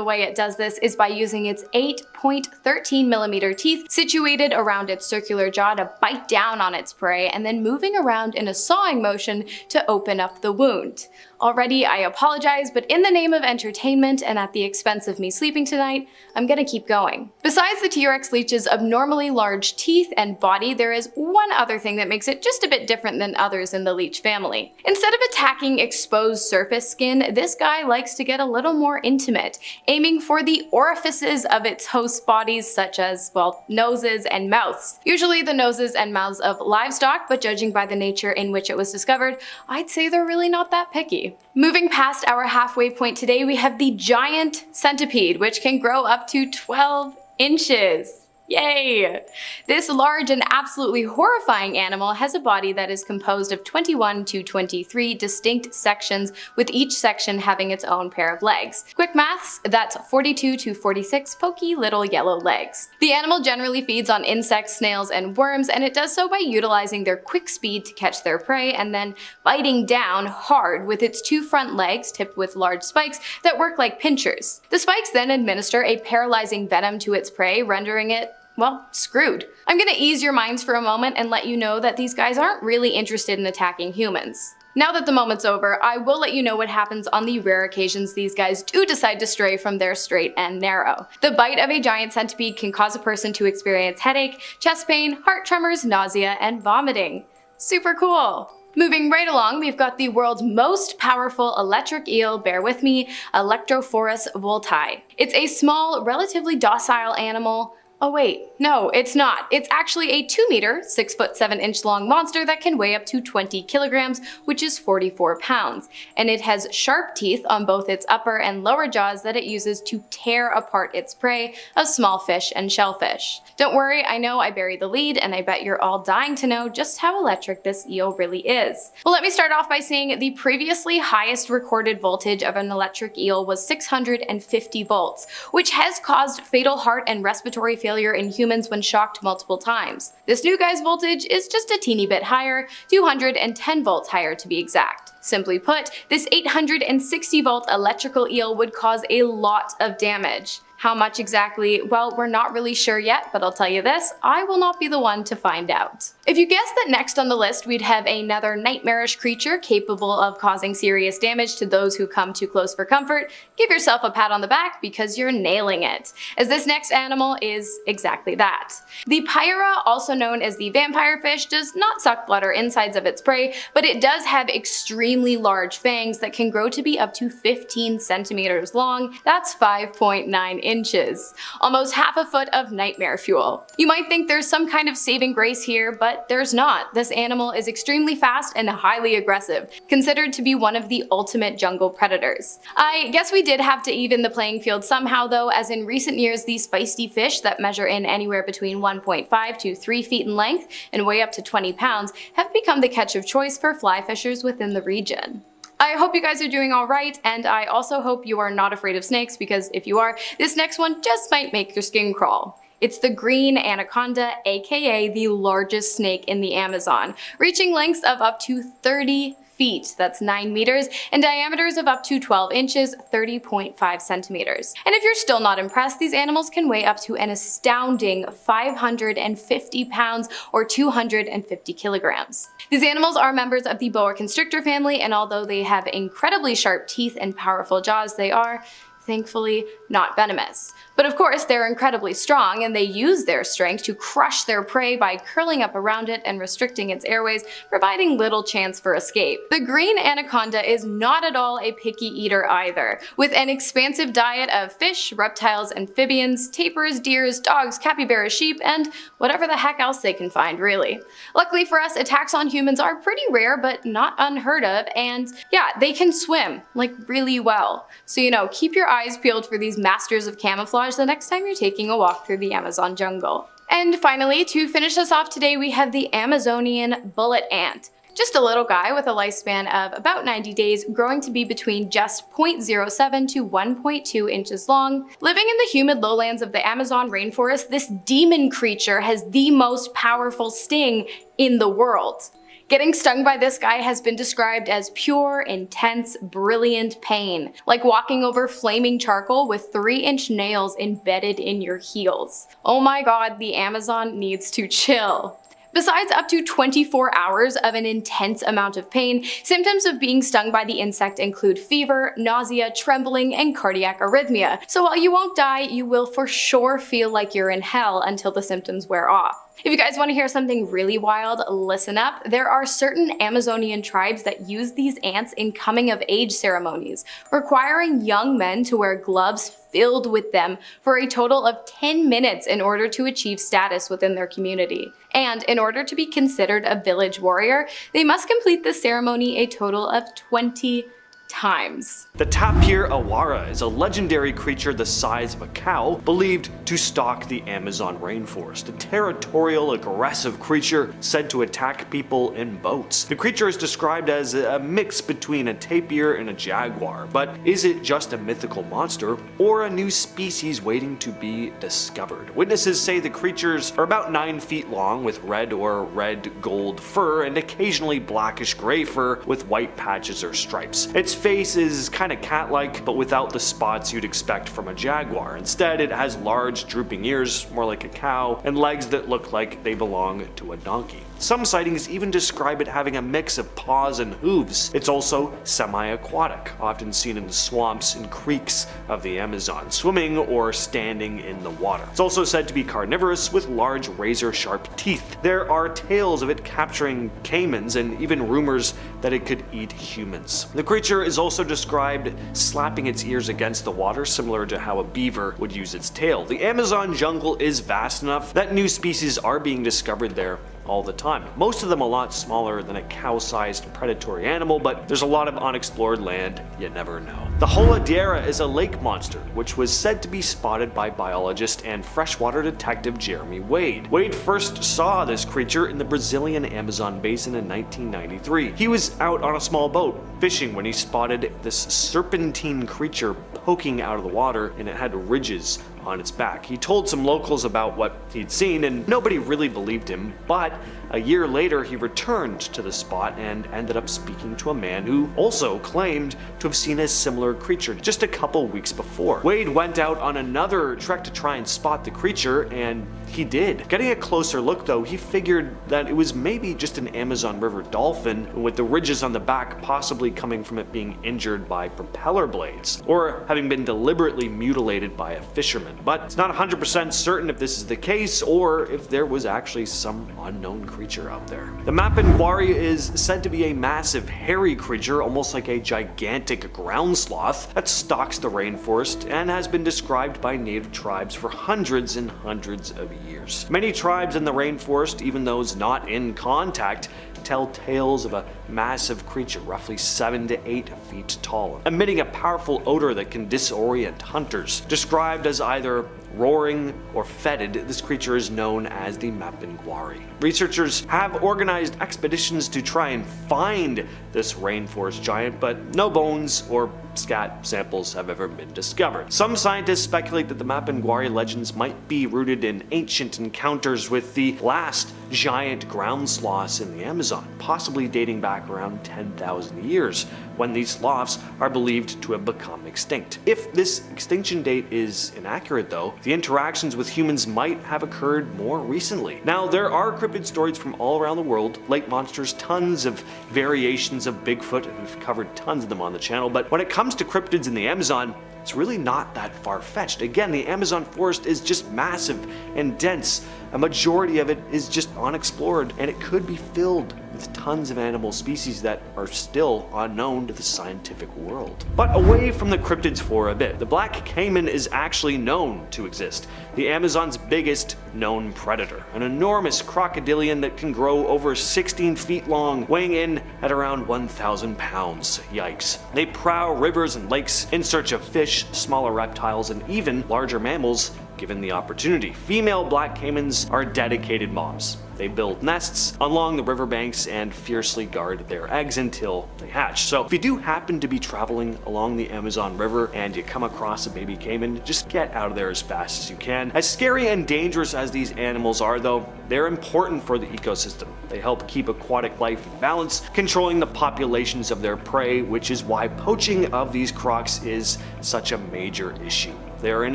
way it does this is by using its 8.13mm teeth situated around its circular jaw to bite down on its prey, and then moving around in a sawing motion to open up the wound. Already, I apologize, but in the name of entertainment and at the expense of me sleeping tonight, I'm gonna keep going. Besides the T-Rex leech's abnormally large teeth and body, there is one other thing that makes it just a bit different than others in the leech family. Instead of attacking exposed surface skin, this guy likes to get a little more intimate, aiming for the orifices of its host bodies such as, well, noses and mouths. Usually the noses and mouths of livestock, but judging by the nature in which it was discovered, I'd say they're really not that picky. Moving past our halfway point today, we have the giant centipede, which can grow up to 12 inches. Yay! This large and absolutely horrifying animal has a body that is composed of 21 to 23 distinct sections, with each section having its own pair of legs. Quick maths, that's 42 to 46 pokey little yellow legs. The animal generally feeds on insects, snails, and worms, and it does so by utilizing their quick speed to catch their prey and then biting down hard with its 2 front legs tipped with large spikes that work like pinchers. The spikes then administer a paralyzing venom to its prey, rendering it, well, screwed. I'm gonna ease your minds for a moment and let you know that these guys aren't really interested in attacking humans. Now that the moment's over, I will let you know what happens on the rare occasions these guys do decide to stray from their straight and narrow. The bite of a giant centipede can cause a person to experience headache, chest pain, heart tremors, nausea, and vomiting. Super cool! Moving right along, we've got the world's most powerful electric eel, bear with me, Electrophorus volti. It's a small, relatively docile animal. Oh wait, no, it's not. It's actually a 2 meter, 6 foot 7 inch long monster that can weigh up to 20 kilograms, which is 44 pounds. And it has sharp teeth on both its upper and lower jaws that it uses to tear apart its prey of small fish and shellfish. Don't worry, I know I buried the lead, and I bet you're all dying to know just how electric this eel really is. Well, let me start off by saying the previously highest recorded voltage of an electric eel was 650 volts, which has caused fatal heart and respiratory failure in humans when shocked multiple times. This new guy's voltage is just a teeny bit higher, 210 volts higher to be exact. Simply put, this 860 volt electrical eel would cause a lot of damage. How much exactly? Well, we're not really sure yet, but I'll tell you this, I will not be the one to find out. If you guessed that next on the list we'd have another nightmarish creature capable of causing serious damage to those who come too close for comfort, give yourself a pat on the back because you're nailing it, as this next animal is exactly that. The Pyrrha, also known as the vampire fish, does not suck blood or insides of its prey, but it does have extremely large fangs that can grow to be up to 15 centimeters long. That's 5.9 inches. Almost half a foot of nightmare fuel. You might think there's some kind of saving grace here, but there's not. This animal is extremely fast and highly aggressive, considered to be one of the ultimate jungle predators. I guess we did have to even the playing field somehow though, as in recent years these feisty fish that measure in anywhere between 1.5 to 3 feet in length and weigh up to 20 pounds have become the catch of choice for fly fishers within the region. I hope you guys are doing alright, and I also hope you are not afraid of snakes, because if you are, this next one just might make your skin crawl. It's the green anaconda, aka the largest snake in the Amazon, reaching lengths of up to 30 feet, that's 9 meters, and diameters of up to 12 inches, 30.5 centimeters. And if you're still not impressed, these animals can weigh up to an astounding 550 pounds or 250 kilograms. These animals are members of the boa constrictor family, and although they have incredibly sharp teeth and powerful jaws, they are thankfully not venomous. But of course, they're incredibly strong, and they use their strength to crush their prey by curling up around it and restricting its airways, providing little chance for escape. The green anaconda is not at all a picky eater either, with an expansive diet of fish, reptiles, amphibians, tapirs, deers, dogs, capybaras, sheep, and whatever the heck else they can find, really. Luckily for us, attacks on humans are pretty rare, but not unheard of, and yeah, they can swim, like really well. So keep your eyes peeled for these masters of camouflage the next time you're taking a walk through the Amazon jungle. And finally, to finish us off today, we have the Amazonian bullet ant. Just a little guy with a lifespan of about 90 days, growing to be between just 0.07 to 1.2 inches long. Living in the humid lowlands of the Amazon rainforest, this demon creature has the most powerful sting in the world. Getting stung by this guy has been described as pure, intense, brilliant pain, like walking over flaming charcoal with 3-inch nails embedded in your heels. Oh my god, the Amazon needs to chill. Besides up to 24 hours of an intense amount of pain, symptoms of being stung by the insect include fever, nausea, trembling, and cardiac arrhythmia. So while you won't die, you will for sure feel like you're in hell until the symptoms wear off. If you guys want to hear something really wild, listen up. There are certain Amazonian tribes that use these ants in coming-of-age ceremonies, requiring young men to wear gloves filled with them for a total of 10 minutes in order to achieve status within their community. And in order to be considered a village warrior, they must complete the ceremony a total of 20 times. The tapir awara is a legendary creature the size of a cow, believed to stalk the Amazon rainforest. A territorial, aggressive creature said to attack people in boats. The creature is described as a mix between a tapir and a jaguar, but is it just a mythical monster or a new species waiting to be discovered? Witnesses say the creatures are about 9 feet long with red or red-gold fur and occasionally blackish-gray fur with white patches or stripes. Its face is kinda cat-like, but without the spots you'd expect from a jaguar. Instead, it has large drooping ears, more like a cow, and legs that look like they belong to a donkey. Some sightings even describe it having a mix of paws and hooves. It's also semi-aquatic, often seen in the swamps and creeks of the Amazon, swimming or standing in the water. It's also said to be carnivorous with large razor-sharp teeth. There are tales of it capturing caimans and even rumors that it could eat humans. The creature is also described slapping its ears against the water, similar to how a beaver would use its tail. The Amazon jungle is vast enough that new species are being discovered there all the time. Most of them a lot smaller than a cow-sized predatory animal, but there's a lot of unexplored land, you never know. The Holodera is a lake monster, which was said to be spotted by biologist and freshwater detective Jeremy Wade. Wade first saw this creature in the Brazilian Amazon basin in 1993. He was out on a small boat fishing when he spotted this serpentine creature poking out of the water, and it had ridges on its back. He told some locals about what he'd seen, and nobody really believed him, but a year later he returned to the spot and ended up speaking to a man who also claimed to have seen a similar creature just a couple weeks before. Wade went out on another trek to try and spot the creature, and he did. Getting a closer look though, he figured that it was maybe just an Amazon River dolphin, with the ridges on the back possibly coming from it being injured by propeller blades, or having been deliberately mutilated by a fisherman. But it's not 100% certain if this is the case, or if there was actually some unknown creature out there. The mapinguari is said to be a massive hairy creature, almost like a gigantic ground sloth, that stalks the rainforest and has been described by native tribes for hundreds and hundreds of years. Many tribes in the rainforest, even those not in contact, tell tales of a massive creature roughly 7 to 8 feet tall, emitting a powerful odor that can disorient hunters. Described as either roaring or fetid, this creature is known as the mapinguari. Researchers have organized expeditions to try and find this rainforest giant, but no bones or scat samples have ever been discovered. Some scientists speculate that the mapinguari legends might be rooted in ancient encounters with the last giant ground sloths in the Amazon, possibly dating back around 10,000 years, when these sloths are believed to have become extinct. If this extinction date is inaccurate though, the interactions with humans might have occurred more recently. Now, there are cryptid stories from all around the world, lake monsters, tons of variations of Bigfoot, we've covered tons of them on the channel, but when it comes to cryptids in the Amazon, it's really not that far-fetched. Again, the Amazon forest is just massive and dense. A majority of it is just unexplored, and it could be filled with tons of animal species that are still unknown to the scientific world. But away from the cryptids for a bit, the black caiman is actually known to exist. The Amazon's biggest known predator, an enormous crocodilian that can grow over 16 feet long, weighing in at around 1,000 pounds. Yikes. They prowl rivers and lakes in search of fish, smaller reptiles, and even larger mammals given the opportunity. Female black caimans are dedicated moms. They build nests along the riverbanks and fiercely guard their eggs until they hatch. So if you do happen to be traveling along the Amazon River and you come across a baby caiman, just get out of there as fast as you can. As scary and dangerous as these animals are though, they're important for the ecosystem. They help keep aquatic life in balance, controlling the populations of their prey, which is why poaching of these crocs is such a major issue. They're an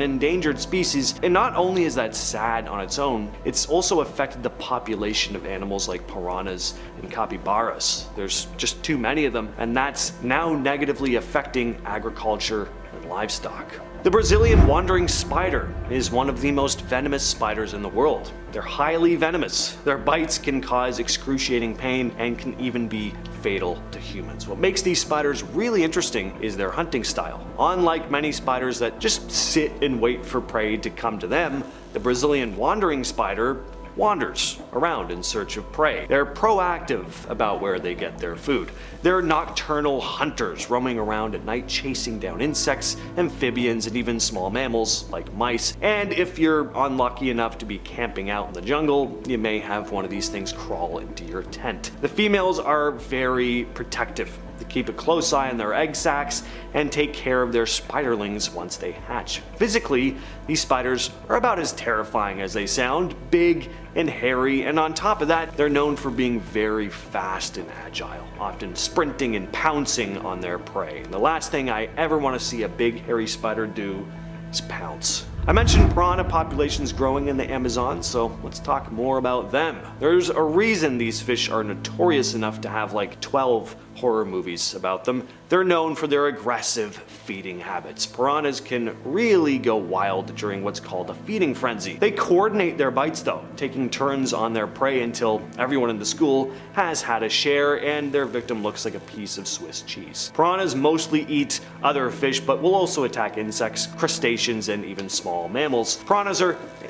endangered species, and not only is that sad on its own, it's also affected the population of animals like piranhas and capybaras. There's just too many of them, and that's now negatively affecting agriculture and livestock. The Brazilian wandering spider is one of the most venomous spiders in the world. They're highly venomous. Their bites can cause excruciating pain and can even be fatal to humans. What makes these spiders really interesting is their hunting style. Unlike many spiders that just sit and wait for prey to come to them, the Brazilian wandering spider wanders around in search of prey. They're proactive about where they get their food. They're nocturnal hunters roaming around at night chasing down insects, amphibians, and even small mammals like mice. And if you're unlucky enough to be camping out in the jungle, you may have one of these things crawl into your tent. The females are very protective. They keep a close eye on their egg sacs and take care of their spiderlings once they hatch. Physically, these spiders are about as terrifying as they sound, big and hairy, and on top of that, they're known for being very fast and agile, often sprinting and pouncing on their prey. And the last thing I ever want to see a big hairy spider do is pounce. I mentioned piranha populations growing in the Amazon, so let's talk more about them. There's a reason these fish are notorious enough to have like 12 horror movies about them. They're known for their aggressive feeding habits. Piranhas can really go wild during what's called a feeding frenzy. They coordinate their bites though, taking turns on their prey until everyone in the school has had a share and their victim looks like a piece of Swiss cheese. Piranhas mostly eat other fish, but will also attack insects, crustaceans, and even small mammals. Piranhas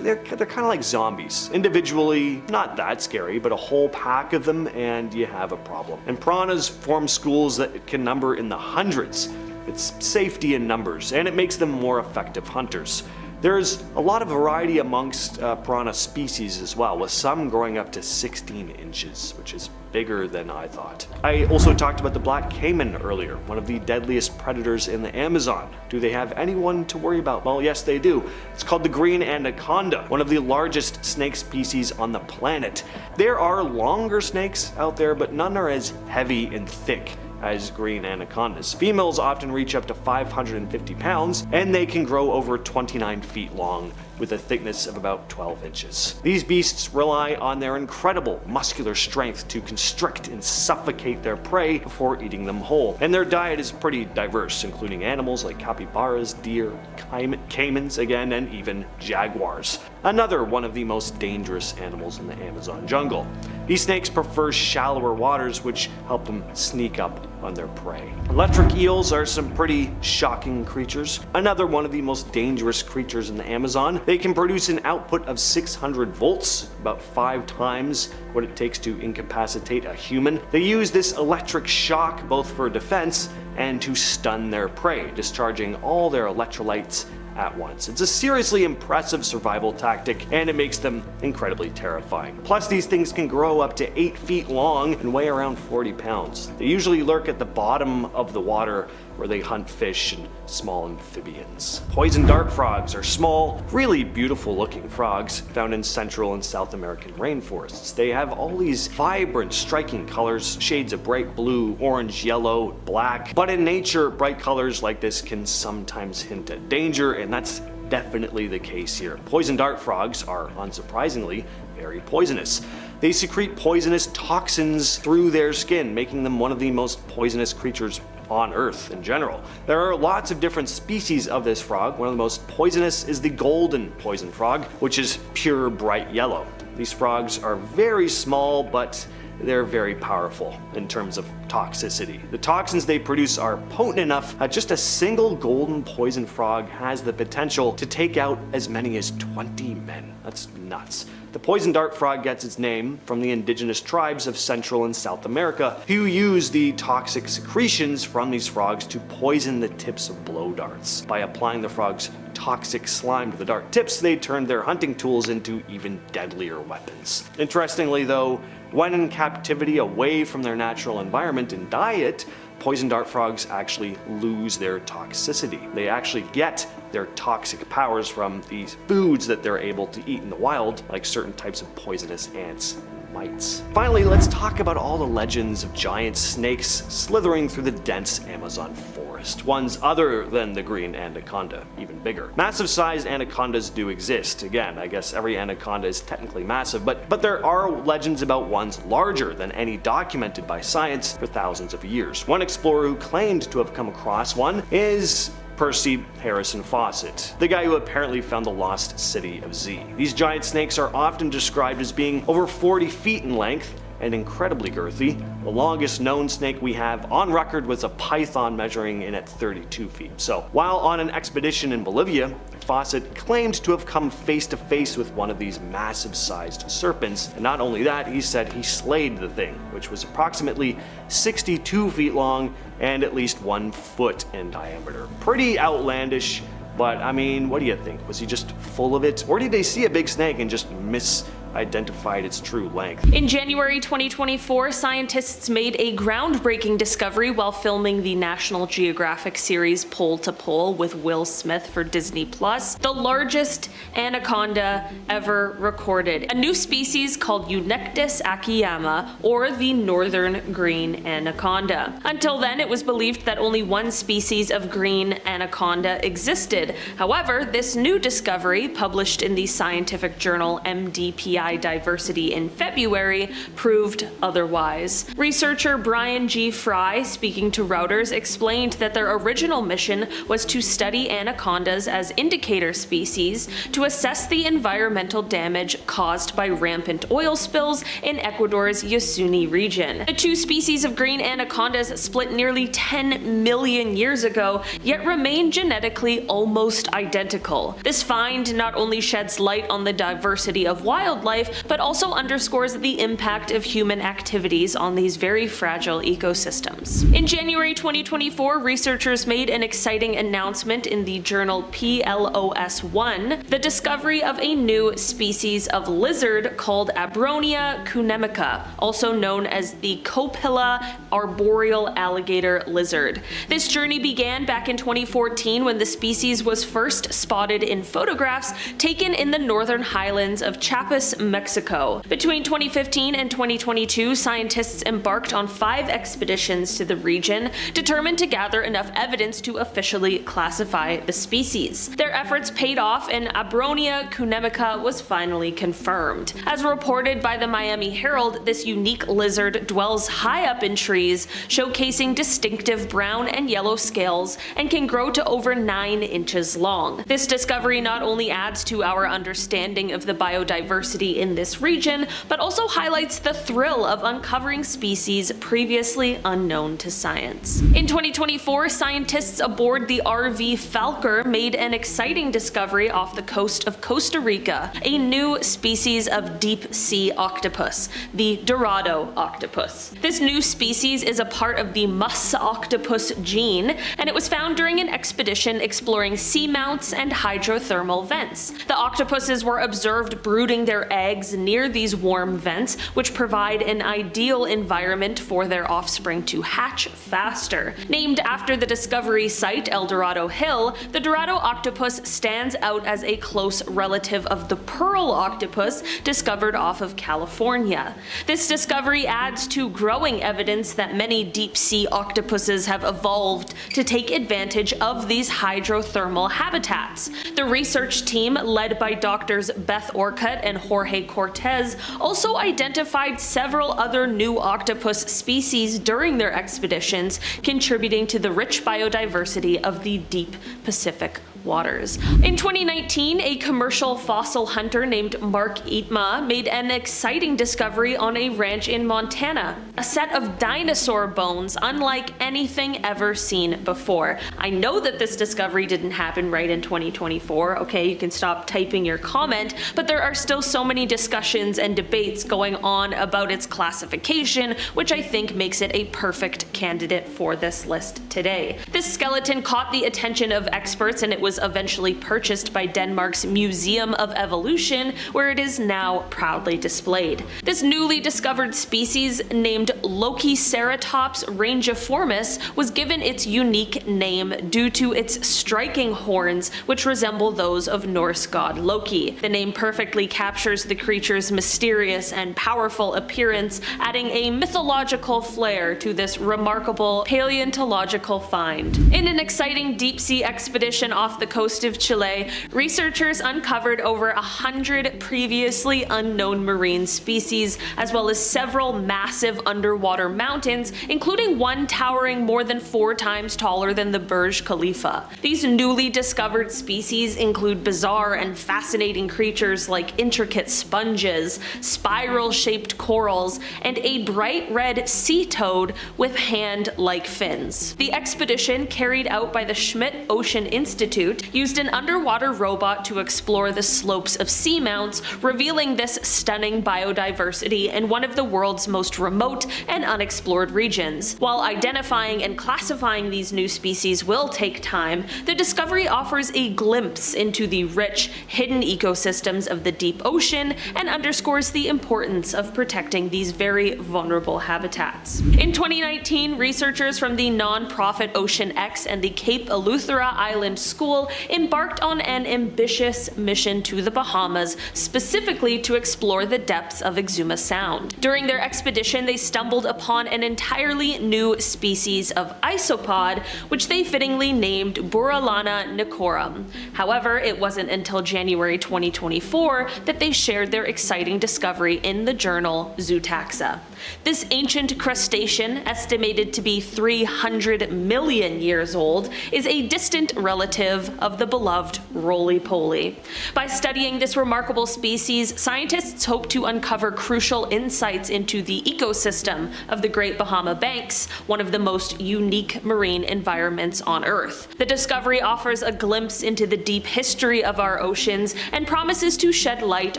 they're kind of like zombies. Individually, not that scary, but a whole pack of them and you have a problem. And piranhas form schools that can number in the hundreds. It's safety in numbers, and it makes them more effective hunters. There's a lot of variety amongst piranha species as well, with some growing up to 16 inches, which is bigger than I thought. I also talked about the black caiman earlier, one of the deadliest predators in the Amazon. Do they have anyone to worry about? Well, yes, they do. It's called the green anaconda, one of the largest snake species on the planet. There are longer snakes out there, but none are as heavy and thick as green anacondas. Females often reach up to 550 pounds, and they can grow over 29 feet long with a thickness of about 12 inches. These beasts rely on their incredible muscular strength to constrict and suffocate their prey before eating them whole. And their diet is pretty diverse, including animals like capybaras, deer, caimans again, and even jaguars. Another one of the most dangerous animals in the Amazon jungle. These snakes prefer shallower waters, which help them sneak up on their prey. Electric eels are some pretty shocking creatures. Another one of the most dangerous creatures in the Amazon. They can produce an output of 600 volts, about 5 times what it takes to incapacitate a human. They use this electric shock both for defense and to stun their prey, discharging all their electrolytes at once. It's a seriously impressive survival tactic, and it makes them incredibly terrifying. Plus, these things can grow up to 8 feet long and weigh around 40 pounds. They usually lurk at the bottom of the water where they hunt fish and small amphibians. Poison dart frogs are small, really beautiful looking frogs found in Central and South American rainforests. They have all these vibrant, striking colors, shades of bright blue, orange, yellow, black. But in nature, bright colors like this can sometimes hint at danger, and that's definitely the case here. Poison dart frogs are, unsurprisingly, very poisonous. They secrete poisonous toxins through their skin, making them one of the most poisonous creatures on Earth in general. There are lots of different species of this frog. One of the most poisonous is the golden poison frog, which is pure bright yellow. These frogs are very small, but they're very powerful in terms of toxicity. The toxins they produce are potent enough that just a single golden poison frog has the potential to take out as many as 20 men. That's nuts. The poison dart frog gets its name from the indigenous tribes of Central and South America who use the toxic secretions from these frogs to poison the tips of blow darts. By applying the frog's toxic slime to the dart tips, they turn their hunting tools into even deadlier weapons. Interestingly though, when in captivity away from their natural environment and diet, poison dart frogs actually lose their toxicity. They actually get their toxic powers from these foods that they're able to eat in the wild, like certain types of poisonous ants and mites. Finally, let's talk about all the legends of giant snakes slithering through the dense Amazon forest. Ones other than the green anaconda, even bigger. Massive sized anacondas do exist. Again, I guess every anaconda is technically massive, but there are legends about ones larger than any documented by science for thousands of years. One explorer who claimed to have come across one is Percy Harrison Fawcett, the guy who apparently found the lost city of Z. These giant snakes are often described as being over 40 feet in length and incredibly girthy. The longest known snake we have on record was a python measuring in at 32 feet. So while on an expedition in Bolivia, Fawcett claimed to have come face to face with one of these massive sized serpents. And not only that, he said he slayed the thing, which was approximately 62 feet long and at least 1 foot in diameter. Pretty outlandish, but I mean, what do you think? Was he just full of it? Or did they see a big snake and just misidentified its true length? In January 2024, scientists made a groundbreaking discovery while filming the National Geographic series Pole to Pole with Will Smith for Disney+, the largest anaconda ever recorded, a new species called Eunectes akiyama, or the northern green anaconda. Until then, it was believed that only one species of green anaconda existed. However, this new discovery, published in the scientific journal MDPI Diversity in February, proved otherwise. Researcher Brian G. Fry, speaking to Reuters, explained that their original mission was to study anacondas as indicator species to assess the environmental damage caused by rampant oil spills in Ecuador's Yasuni region. The two species of green anacondas split nearly 10 million years ago, yet remain genetically almost identical. This find not only sheds light on the diversity of wildlife, but also underscores the impact of human activities on these very fragile ecosystems. In January 2024, researchers made an exciting announcement in the journal PLOS1, the discovery of a new species of lizard called Abronia cunemica, also known as the Copilla arboreal alligator lizard. This journey began back in 2014 when the species was first spotted in photographs taken in the northern highlands of Chiapas, Mexico. Between 2015 and 2022, scientists embarked on 5 expeditions to the region, determined to gather enough evidence to officially classify the species. Their efforts paid off, and Abronia cunemica was finally confirmed. As reported by the Miami Herald, this unique lizard dwells high up in trees, showcasing distinctive brown and yellow scales, and can grow to over 9 inches long. This discovery not only adds to our understanding of the biodiversity in this region, but also highlights the thrill of uncovering species previously unknown to science. In 2024, scientists aboard the RV Falker made an exciting discovery off the coast of Costa Rica, a new species of deep sea octopus, the Dorado octopus. This new species is a part of the mus octopus gene, and it was found during an expedition exploring seamounts and hydrothermal vents. The octopuses were observed brooding their eggs near these warm vents, which provide an ideal environment for their offspring to hatch faster. Named after the discovery site, El Dorado Hill, the Dorado octopus stands out as a close relative of the pearl octopus discovered off of California. This discovery adds to growing evidence that many deep-sea octopuses have evolved to take advantage of these hydrothermal habitats. The research team, led by doctors Beth Orcutt and Jorge Jorge Cortez also identified several other new octopus species during their expeditions, contributing to the rich biodiversity of the deep Pacific waters. In 2019, a commercial fossil hunter named Mark Itma made an exciting discovery on a ranch in Montana, a set of dinosaur bones unlike anything ever seen before. I know that this discovery didn't happen right in 2024, okay, you can stop typing your comment, but there are still so many discussions and debates going on about its classification, which I think makes it a perfect candidate for this list today. This skeleton caught the attention of experts, and it was eventually purchased by Denmark's Museum of Evolution, where it is now proudly displayed. This newly discovered species, named Lokiceratops rangiformis, was given its unique name due to its striking horns, which resemble those of Norse god Loki. The name perfectly captures the creature's mysterious and powerful appearance, adding a mythological flair to this remarkable paleontological find. In an exciting deep-sea expedition off the coast of Chile, researchers uncovered over 100 previously unknown marine species, as well as several massive underwater mountains, including one towering more than 4 times taller than the Burj Khalifa. These newly discovered species include bizarre and fascinating creatures like intricate sponges, spiral-shaped corals, and a bright red sea toad with hand-like fins. The expedition, carried out by the Schmidt Ocean Institute, used an underwater robot to explore the slopes of seamounts, revealing this stunning biodiversity in one of the world's most remote and unexplored regions. While identifying and classifying these new species will take time, the discovery offers a glimpse into the rich, hidden ecosystems of the deep ocean and underscores the importance of protecting these very vulnerable habitats. In 2019, researchers from the non-profit Ocean X and the Cape Eleuthera Island School embarked on an ambitious mission to the Bahamas, specifically to explore the depths of Exuma Sound. During their expedition, they stumbled upon an entirely new species of isopod, which they fittingly named Burralana nicorum. However, it wasn't until January 2024 that they shared their exciting discovery in the journal Zootaxa. This ancient crustacean, estimated to be 300 million years old, is a distant relative of the beloved roly-poly. By studying this remarkable species, scientists hope to uncover crucial insights into the ecosystem of the Great Bahama Banks, one of the most unique marine environments on Earth. The discovery offers a glimpse into the deep history of our oceans and promises to shed light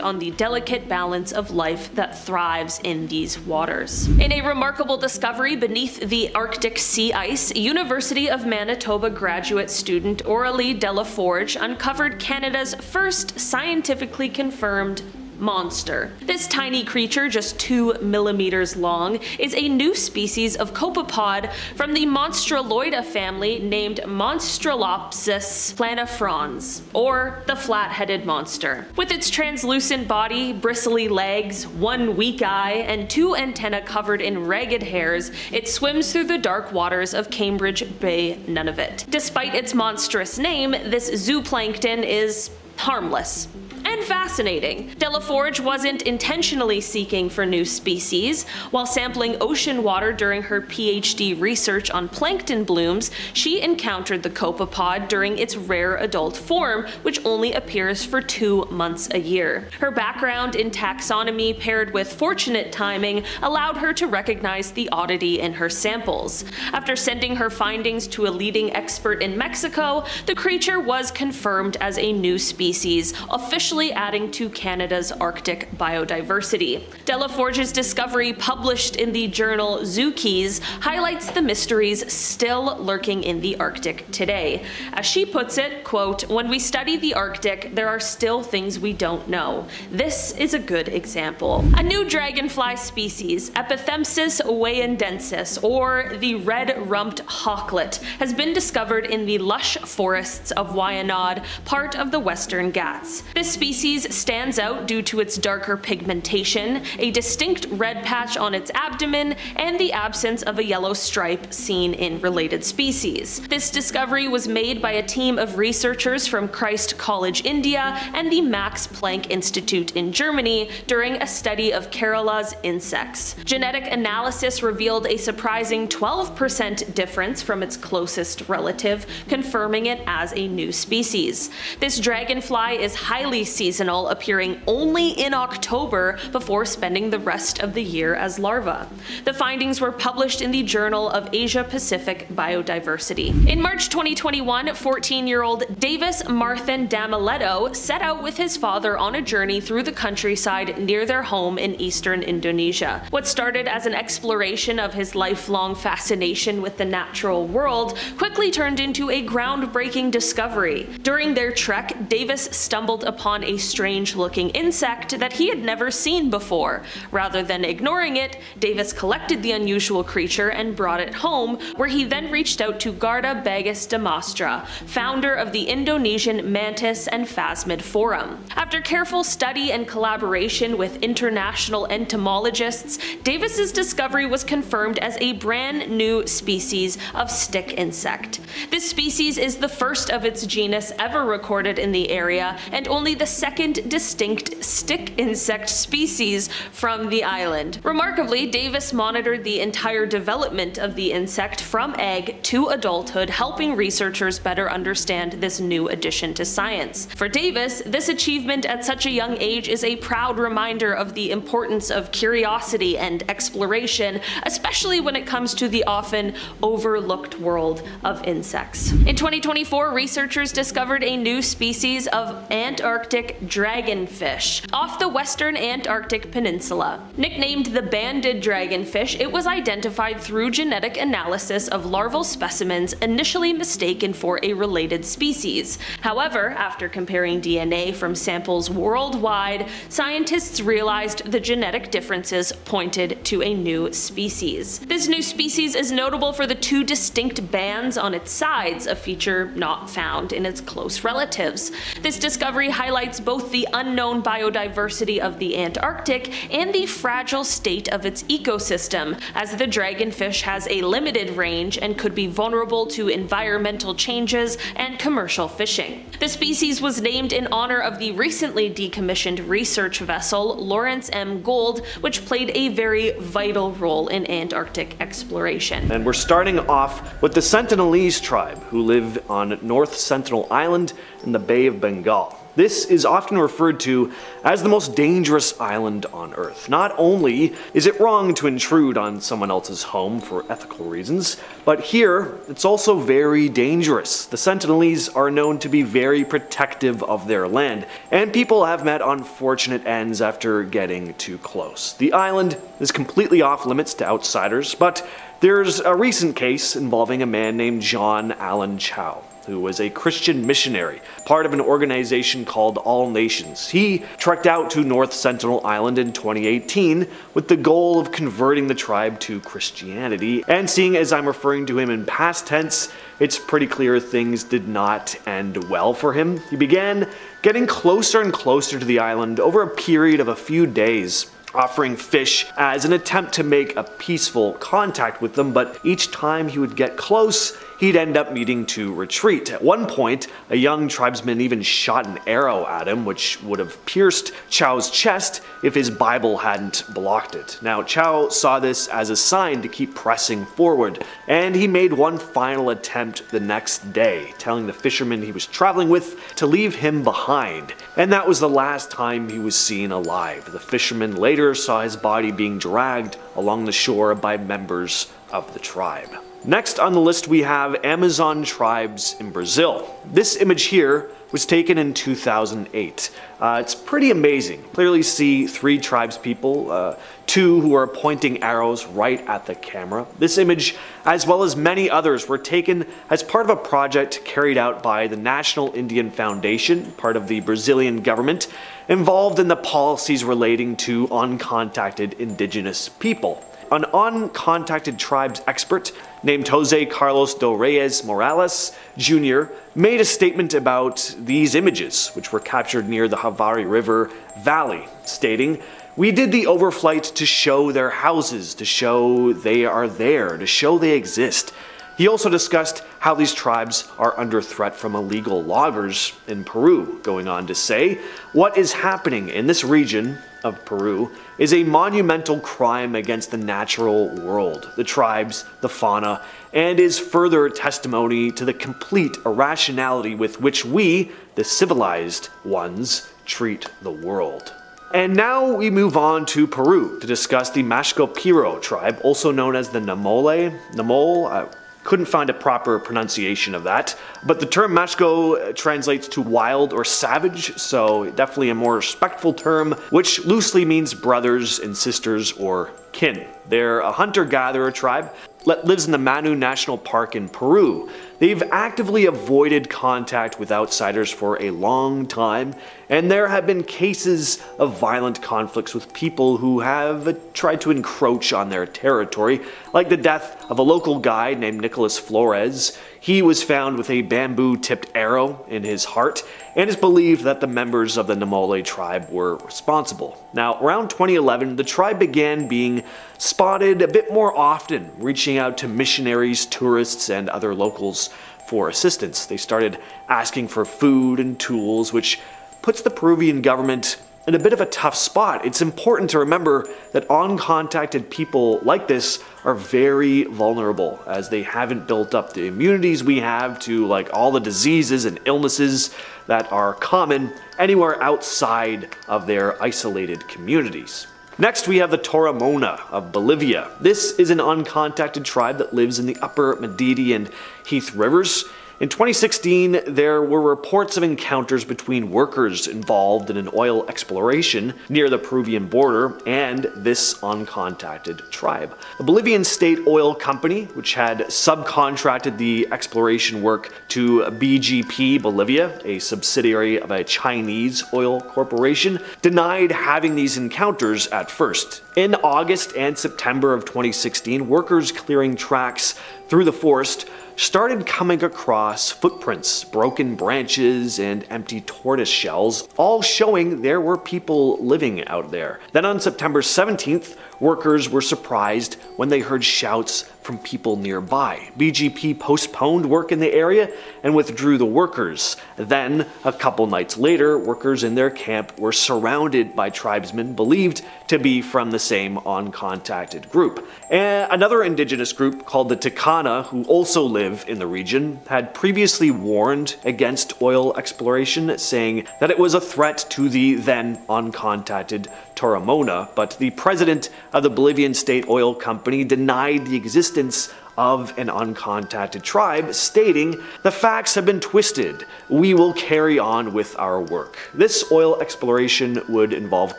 on the delicate balance of life that thrives in these waters. In a remarkable discovery beneath the Arctic sea ice, University of Manitoba graduate student Aurélie Delaforge uncovered Canada's first scientifically confirmed monster. This tiny creature, just 2 millimeters long, is a new species of copepod from the Monstraloida family named Monstralopsis planifrons, or the flat-headed monster. With its translucent body, bristly legs, 1 weak eye, and 2 antennae covered in ragged hairs, it swims through the dark waters of Cambridge Bay, Nunavut. Despite its monstrous name, this zooplankton is harmless and fascinating. Delaforge wasn't intentionally seeking for new species. While sampling ocean water during her PhD research on plankton blooms, she encountered the copepod during its rare adult form, which only appears for 2 months a year. Her background in taxonomy paired with fortunate timing allowed her to recognize the oddity in her samples. After sending her findings to a leading expert in Mexico, the creature was confirmed as a new species, officially adding to Canada's Arctic biodiversity. Delaforge's discovery, published in the journal Zookeys, highlights the mysteries still lurking in the Arctic today. As she puts it, quote, "When we study the Arctic, there are still things we don't know. This is a good example." A new dragonfly species, Epithemsis wayandensis, or the red-rumped hawklet, has been discovered in the lush forests of Wyandotte, part of the Western Ghats. This species species stands out due to its darker pigmentation, a distinct red patch on its abdomen, and the absence of a yellow stripe seen in related species. This discovery was made by a team of researchers from Christ College, India, and the Max Planck Institute in Germany during a study of Kerala's insects. Genetic analysis revealed a surprising 12% difference from its closest relative, confirming it as a new species. This dragonfly is highly seasonal, appearing only in October before spending the rest of the year as larvae. The findings were published in the Journal of Asia-Pacific Biodiversity. In March 2021, 14-year-old Davis Marthin Damiletto set out with his father on a journey through the countryside near their home in eastern Indonesia. What started as an exploration of his lifelong fascination with the natural world quickly turned into a groundbreaking discovery. During their trek, Davis stumbled upon a strange-looking insect that he had never seen before. Rather than ignoring it, Davis collected the unusual creature and brought it home, where he then reached out to Garda Bagus Damastra, founder of the Indonesian Mantis and Phasmid Forum. After careful study and collaboration with international entomologists, Davis's discovery was confirmed as a brand new species of stick insect. This species is the first of its genus ever recorded in the area, and only the second distinct stick insect species from the island. Remarkably, Davis monitored the entire development of the insect from egg to adulthood, helping researchers better understand this new addition to science. For Davis, this achievement at such a young age is a proud reminder of the importance of curiosity and exploration, especially when it comes to the often overlooked world of insects. In 2024, researchers discovered a new species of Antarctic dragonfish off the western Antarctic peninsula. Nicknamed the banded dragonfish, it was identified through genetic analysis of larval specimens initially mistaken for a related species. However, after comparing DNA from samples worldwide, scientists realized the genetic differences pointed to a new species. This new species is notable for the two distinct bands on its sides, a feature not found in its close relatives. This discovery highlights both the unknown biodiversity of the Antarctic and the fragile state of its ecosystem, as the dragonfish has a limited range and could be vulnerable to environmental changes and commercial fishing. The species was named in honor of the recently decommissioned research vessel Lawrence M. Gould, which played a very vital role in Antarctic exploration. And we're starting off with the Sentinelese tribe, who live on North Sentinel Island in the Bay of Bengal. This is often referred to as the most dangerous island on Earth. Not only is it wrong to intrude on someone else's home for ethical reasons, but here it's also very dangerous. The Sentinelese are known to be very protective of their land, and people have met unfortunate ends after getting too close. The island is completely off limits to outsiders, but there's a recent case involving a man named John Allen Chow, who was a Christian missionary, part of an organization called All Nations. He trekked out to North Sentinel Island in 2018 with the goal of converting the tribe to Christianity, and seeing as I'm referring to him in past tense, it's pretty clear things did not end well for him. He began getting closer and closer to the island over a period of a few days, offering fish as an attempt to make a peaceful contact with them, but each time he would get close, he'd end up needing to retreat. At one point, a young tribesman even shot an arrow at him, which would have pierced Chow's chest if his Bible hadn't blocked it. Now, Chow saw this as a sign to keep pressing forward, and he made one final attempt the next day, telling the fisherman he was traveling with to leave him behind. And that was the last time he was seen alive. The fisherman later saw his body being dragged along the shore by members of the tribe. Next on the list we have Amazon tribes in Brazil. This image here was taken in 2008. It's pretty amazing. Clearly see three tribespeople, two who are pointing arrows right at the camera. This image, as well as many others, were taken as part of a project carried out by the National Indian Foundation, part of the Brazilian government, involved in the policies relating to uncontacted indigenous people. an uncontacted tribes expert named Jose Carlos do Reyes Morales Jr. made a statement about these images, which were captured near the Javari River Valley, stating, "We did the overflight to show their houses, to show they are there, to show they exist." He also discussed how these tribes are under threat from illegal loggers in Peru, going on to say, "What is happening in this region of Peru is a monumental crime against the natural world, the tribes, the fauna, and is further testimony to the complete irrationality with which we, the civilized ones, treat the world." And now we move on to Peru to discuss the Mashco-Piro tribe, also known as the Namol. Couldn't find a proper pronunciation of that, but the term Mashco translates to wild or savage, so definitely a more respectful term, which loosely means brothers and sisters or kin. They're a hunter-gatherer tribe that lives in the Manu National Park in Peru. They've actively avoided contact with outsiders for a long time, and there have been cases of violent conflicts with people who have tried to encroach on their territory, like the death of a local guide named Nicholas Flores. He was found with a bamboo-tipped arrow in his heart, and it's believed that the members of the Namole tribe were responsible. Now, around 2011, the tribe began being spotted a bit more often, reaching out to missionaries, tourists, and other locals for assistance. They started asking for food and tools, which puts the Peruvian government in a bit of a tough spot. It's important to remember that uncontacted people like this are very vulnerable, as they haven't built up the immunities we have to like all the diseases and illnesses that are common anywhere outside of their isolated communities. Next, we have the Toramona of Bolivia. This is an uncontacted tribe that lives in the upper Madidi and Heath rivers. In 2016, there were reports of encounters between workers involved in an oil exploration near the Peruvian border and this uncontacted tribe. The Bolivian State Oil Company, which had subcontracted the exploration work to BGP Bolivia, a subsidiary of a Chinese oil corporation, denied having these encounters at first. In August and September of 2016, workers clearing tracks through the forest started coming across footprints, broken branches, and empty tortoise shells, all showing there were people living out there. Then on September 17th, workers were surprised when they heard shouts from people nearby. BGP postponed work in the area and withdrew the workers. Then, a couple nights later, workers in their camp were surrounded by tribesmen believed to be from the same uncontacted group. Another indigenous group called the Tikana, who also live in the region, had previously warned against oil exploration, saying that it was a threat to the then uncontacted Toramona, but the president of the Bolivian State Oil Company denied the existence of an uncontacted tribe, stating, "The facts have been twisted. We will carry on with our work." This oil exploration would involve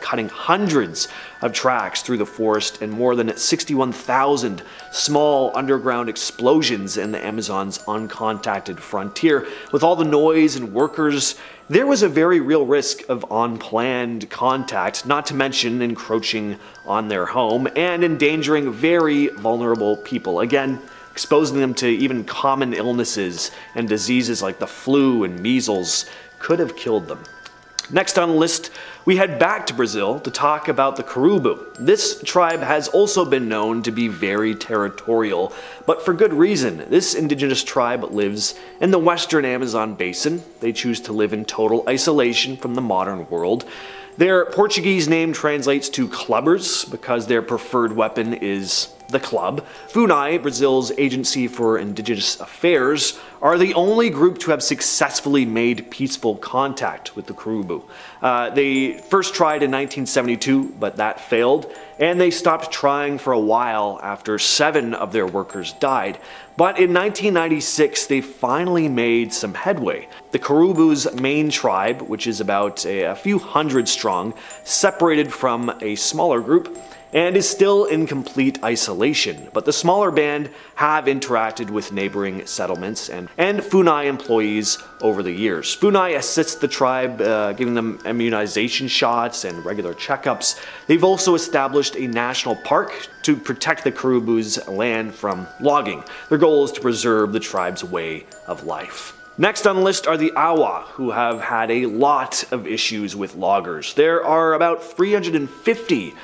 cutting hundreds of tracks through the forest and more than 61,000 small underground explosions in the Amazon's uncontacted frontier. With all the noise and workers, there was a very real risk of unplanned contact, not to mention encroaching on their home and endangering very vulnerable people. Again, exposing them to even common illnesses and diseases like the flu and measles could have killed them. Next on the list, we head back to Brazil to talk about the Caribou. This tribe has also been known to be very territorial, but for good reason. This indigenous tribe lives in the western Amazon basin. They choose to live in total isolation from the modern world. Their Portuguese name translates to clubbers because their preferred weapon is the club. FUNAI, Brazil's Agency for Indigenous Affairs, are the only group to have successfully made peaceful contact with the Caribou. They first tried in 1972, but that failed, and they stopped trying for a while after 7 of their workers died. But in 1996, they finally made some headway. The Caribou's main tribe, which is about a few hundred strong, separated from a smaller group, and is still in complete isolation, but the smaller band have interacted with neighboring settlements and Funai employees over the years. Funai assists the tribe, giving them immunization shots and regular checkups. They've also established a national park to protect the Caribou's land from logging. Their goal is to preserve the tribe's way of life. Next on the list are the Awa, who have had a lot of issues with loggers. There are about 350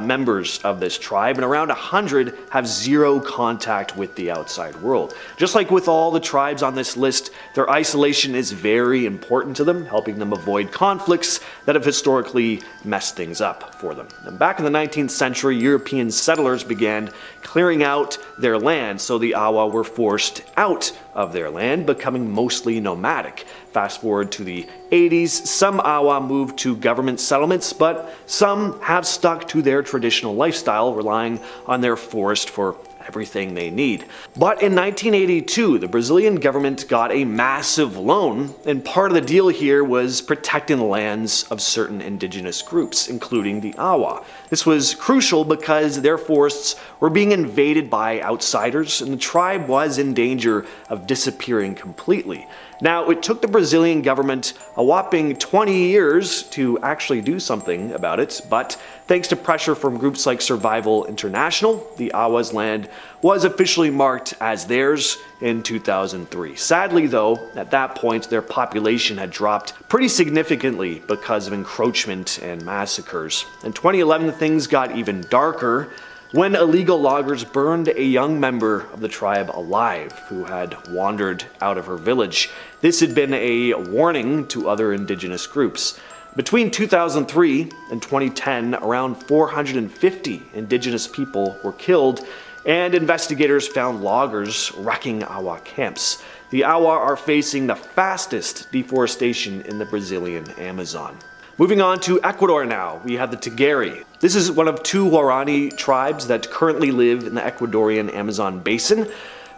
members of this tribe, and around 100 have zero contact with the outside world. Just like with all the tribes on this list, their isolation is very important to them, helping them avoid conflicts that have historically messed things up for them. And back in the 19th century, European settlers began clearing out their land, so the Awa were forced out of their land, becoming mostly nomadic. Fast forward to the 80s, some Awa moved to government settlements, but some have stuck to their traditional lifestyle, relying on their forest for everything they need. But in 1982, the Brazilian government got a massive loan, and part of the deal here was protecting the lands of certain indigenous groups, including the Awa. This was crucial because their forests were being invaded by outsiders, and the tribe was in danger of disappearing completely. Now, it took the Brazilian government a whopping 20 years to actually do something about it, but thanks to pressure from groups like Survival International, the Awa's land was officially marked as theirs in 2003. Sadly though, at that point their population had dropped pretty significantly because of encroachment and massacres. In 2011 things got even darker when illegal loggers burned a young member of the tribe alive who had wandered out of her village. This had been a warning to other indigenous groups. Between 2003 and 2010, around 450 indigenous people were killed, and investigators found loggers wrecking Awa camps. The Awa are facing the fastest deforestation in the Brazilian Amazon. Moving on to Ecuador now, we have the Tigari. This is one of two Guarani tribes that currently live in the Ecuadorian Amazon basin.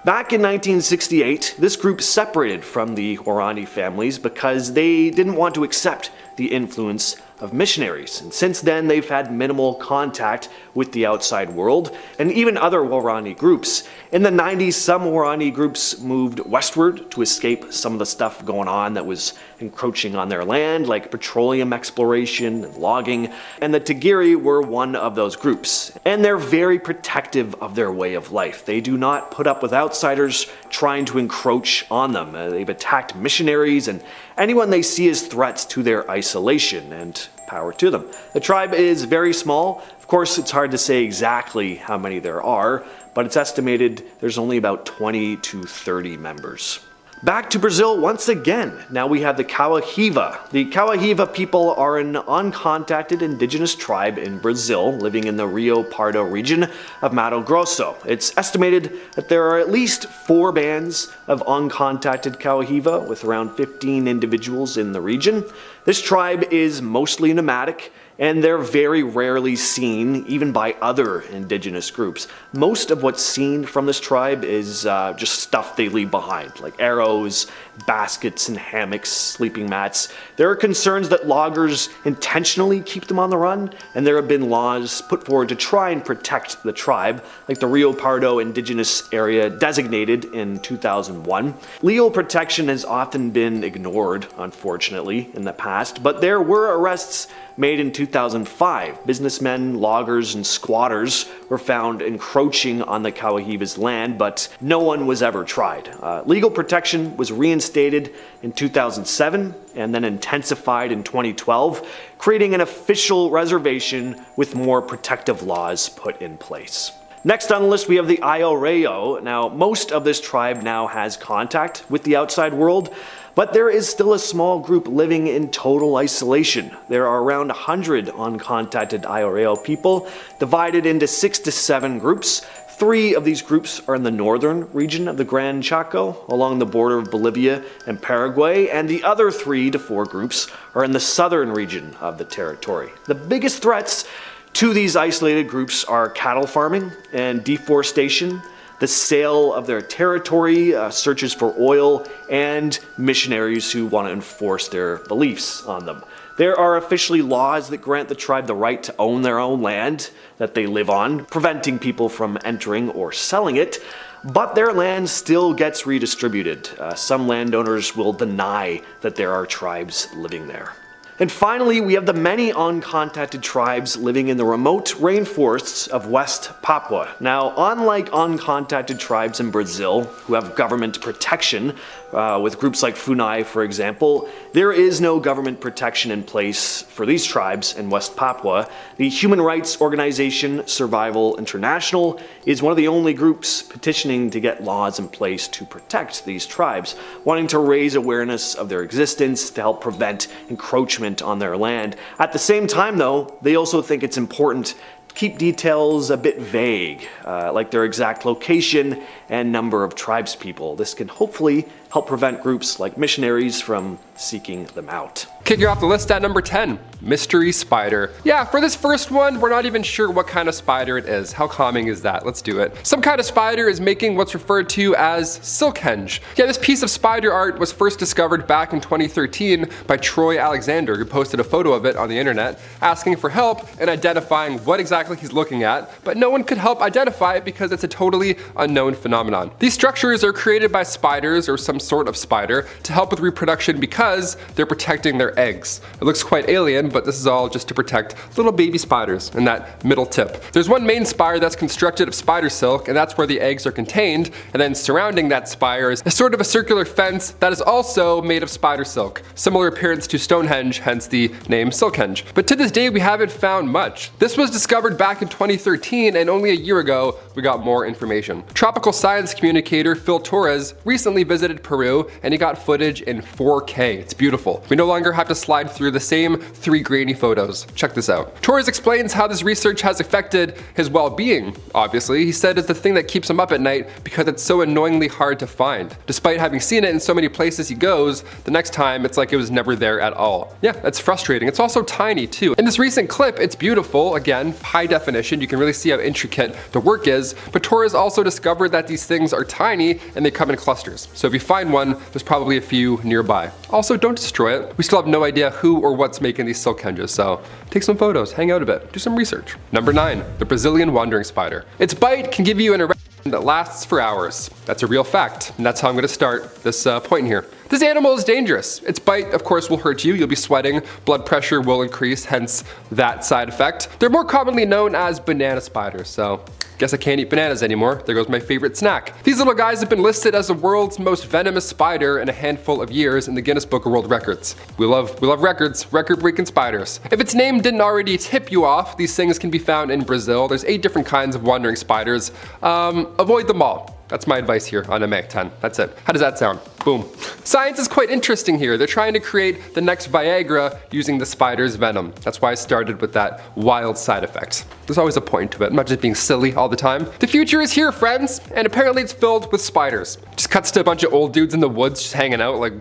Back in 1968, this group separated from the Guarani families because they didn't want to accept the influence of missionaries, and since then they've had minimal contact with the outside world and even other Guarani groups. In the 90s, some Guarani groups moved westward to escape some of the stuff going on that was encroaching on their land, like petroleum exploration and logging, and the Tigiri were one of those groups. And they're very protective of their way of life. They do not put up with outsiders trying to encroach on them. They've attacked missionaries and anyone they see as threats to their isolation, and power to them. The tribe is very small. Of course, it's hard to say exactly how many there are, but it's estimated there's only about 20 to 30 members. Back to Brazil once again. Now we have the Cauahiva. The Cauahiva people are an uncontacted indigenous tribe in Brazil living in the Rio Pardo region of Mato Grosso. It's estimated that there are at least 4 bands of uncontacted Cauahiva with around 15 individuals in the region. This tribe is mostly nomadic, and they're very rarely seen even by other indigenous groups. Most of what's seen from this tribe is just stuff they leave behind, like arrows, baskets and hammocks, sleeping mats. There are concerns that loggers intentionally keep them on the run, and there have been laws put forward to try and protect the tribe, like the Rio Pardo Indigenous Area designated in 2001. Legal protection has often been ignored, unfortunately, in the past, but there were arrests made in 2005. Businessmen, loggers, and squatters were found encroaching on the Cauahiva's land, but no one was ever tried. Legal protection was reinstated in 2007 and then intensified in 2012, creating an official reservation with more protective laws put in place. Next on the list we have the Ayoreo. Now, most of this tribe now has contact with the outside world, but there is still a small group living in total isolation. There are around 100 uncontacted Ayoreo people, divided into 6 to 7 groups. 3 of these groups are in the northern region of the Gran Chaco, along the border of Bolivia and Paraguay, and the other 3 to 4 groups are in the southern region of the territory. The biggest threats to these isolated groups are cattle farming and deforestation, the sale of their territory, searches for oil, and missionaries who want to enforce their beliefs on them. There are officially laws that grant the tribe the right to own their own land that they live on, preventing people from entering or selling it, but their land still gets redistributed. Some landowners will deny that there are tribes living there. And finally, we have the many uncontacted tribes living in the remote rainforests of West Papua. Now, unlike uncontacted tribes in Brazil, who have government protection, with groups like FUNAI, for example, there is no government protection in place for these tribes in West Papua. The human rights organization Survival International is one of the only groups petitioning to get laws in place to protect these tribes, wanting to raise awareness of their existence to help prevent encroachment on their land. At the same time, though, they also think it's important to keep details a bit vague, like their exact location and number of tribespeople. This can hopefully help prevent groups like missionaries from seeking them out. Kicking off the list at number 10, mystery spider. Yeah, for this first one, we're not even sure what kind of spider it is. How calming is that? Let's do it. Some kind of spider is making what's referred to as silkhenge. Yeah, this piece of spider art was first discovered back in 2013 by Troy Alexander, who posted a photo of it on the internet, asking for help in identifying what exactly he's looking at, but no one could help identify it because it's a totally unknown phenomenon. These structures are created by spiders or some sort of spider to help with reproduction because they're protecting their eggs. It looks quite alien, but this is all just to protect little baby spiders in that middle tip. There's one main spire that's constructed of spider silk, and that's where the eggs are contained, and then surrounding that spire is a sort of a circular fence that is also made of spider silk. Similar appearance to Stonehenge, hence the name Silkhenge. But to this day, we haven't found much. This was discovered back in 2013, and only a year ago, we got more information. Tropical science communicator Phil Torres recently visited Peru, and he got footage in 4K. It's beautiful. We no longer have to slide through the same 3 grainy photos. Check this out. Torres explains how this research has affected his well-being. Obviously, he said it's the thing that keeps him up at night because it's so annoyingly hard to find. Despite having seen it in so many places he goes, the next time it's like it was never there at all. Yeah, that's frustrating. It's also tiny too. In this recent clip, it's beautiful. Again, high definition. You can really see how intricate the work is, but Torres also discovered that these things are tiny and they come in clusters. So if you find one, there's probably a few nearby. Also, don't destroy it. We still have no idea who or what's making these silk henges, so take some photos, hang out a bit, do some research. Number 9, the Brazilian wandering spider. Its bite can give you an erection that lasts for hours. That's a real fact, and that's how I'm going to start this point here. This animal is dangerous. Its bite, of course, will hurt you. You'll be sweating, blood pressure will increase, hence that side effect. They're more commonly known as banana spiders, so guess I can't eat bananas anymore. There goes my favorite snack. These little guys have been listed as the world's most venomous spider in a handful of years in the Guinness Book of World Records. We love records, record-breaking spiders. If its name didn't already tip you off, these things can be found in Brazil. There's 8 different kinds of wandering spiders. Avoid them all. That's my advice here on MA 10. That's it. How does that sound? Boom. Science is quite interesting here. They're trying to create the next Viagra using the spider's venom. That's why I started with that wild side effect. There's always a point to it. I'm not just being silly all the time. The future is here, friends, and apparently it's filled with spiders. Just cuts to a bunch of old dudes in the woods just hanging out like,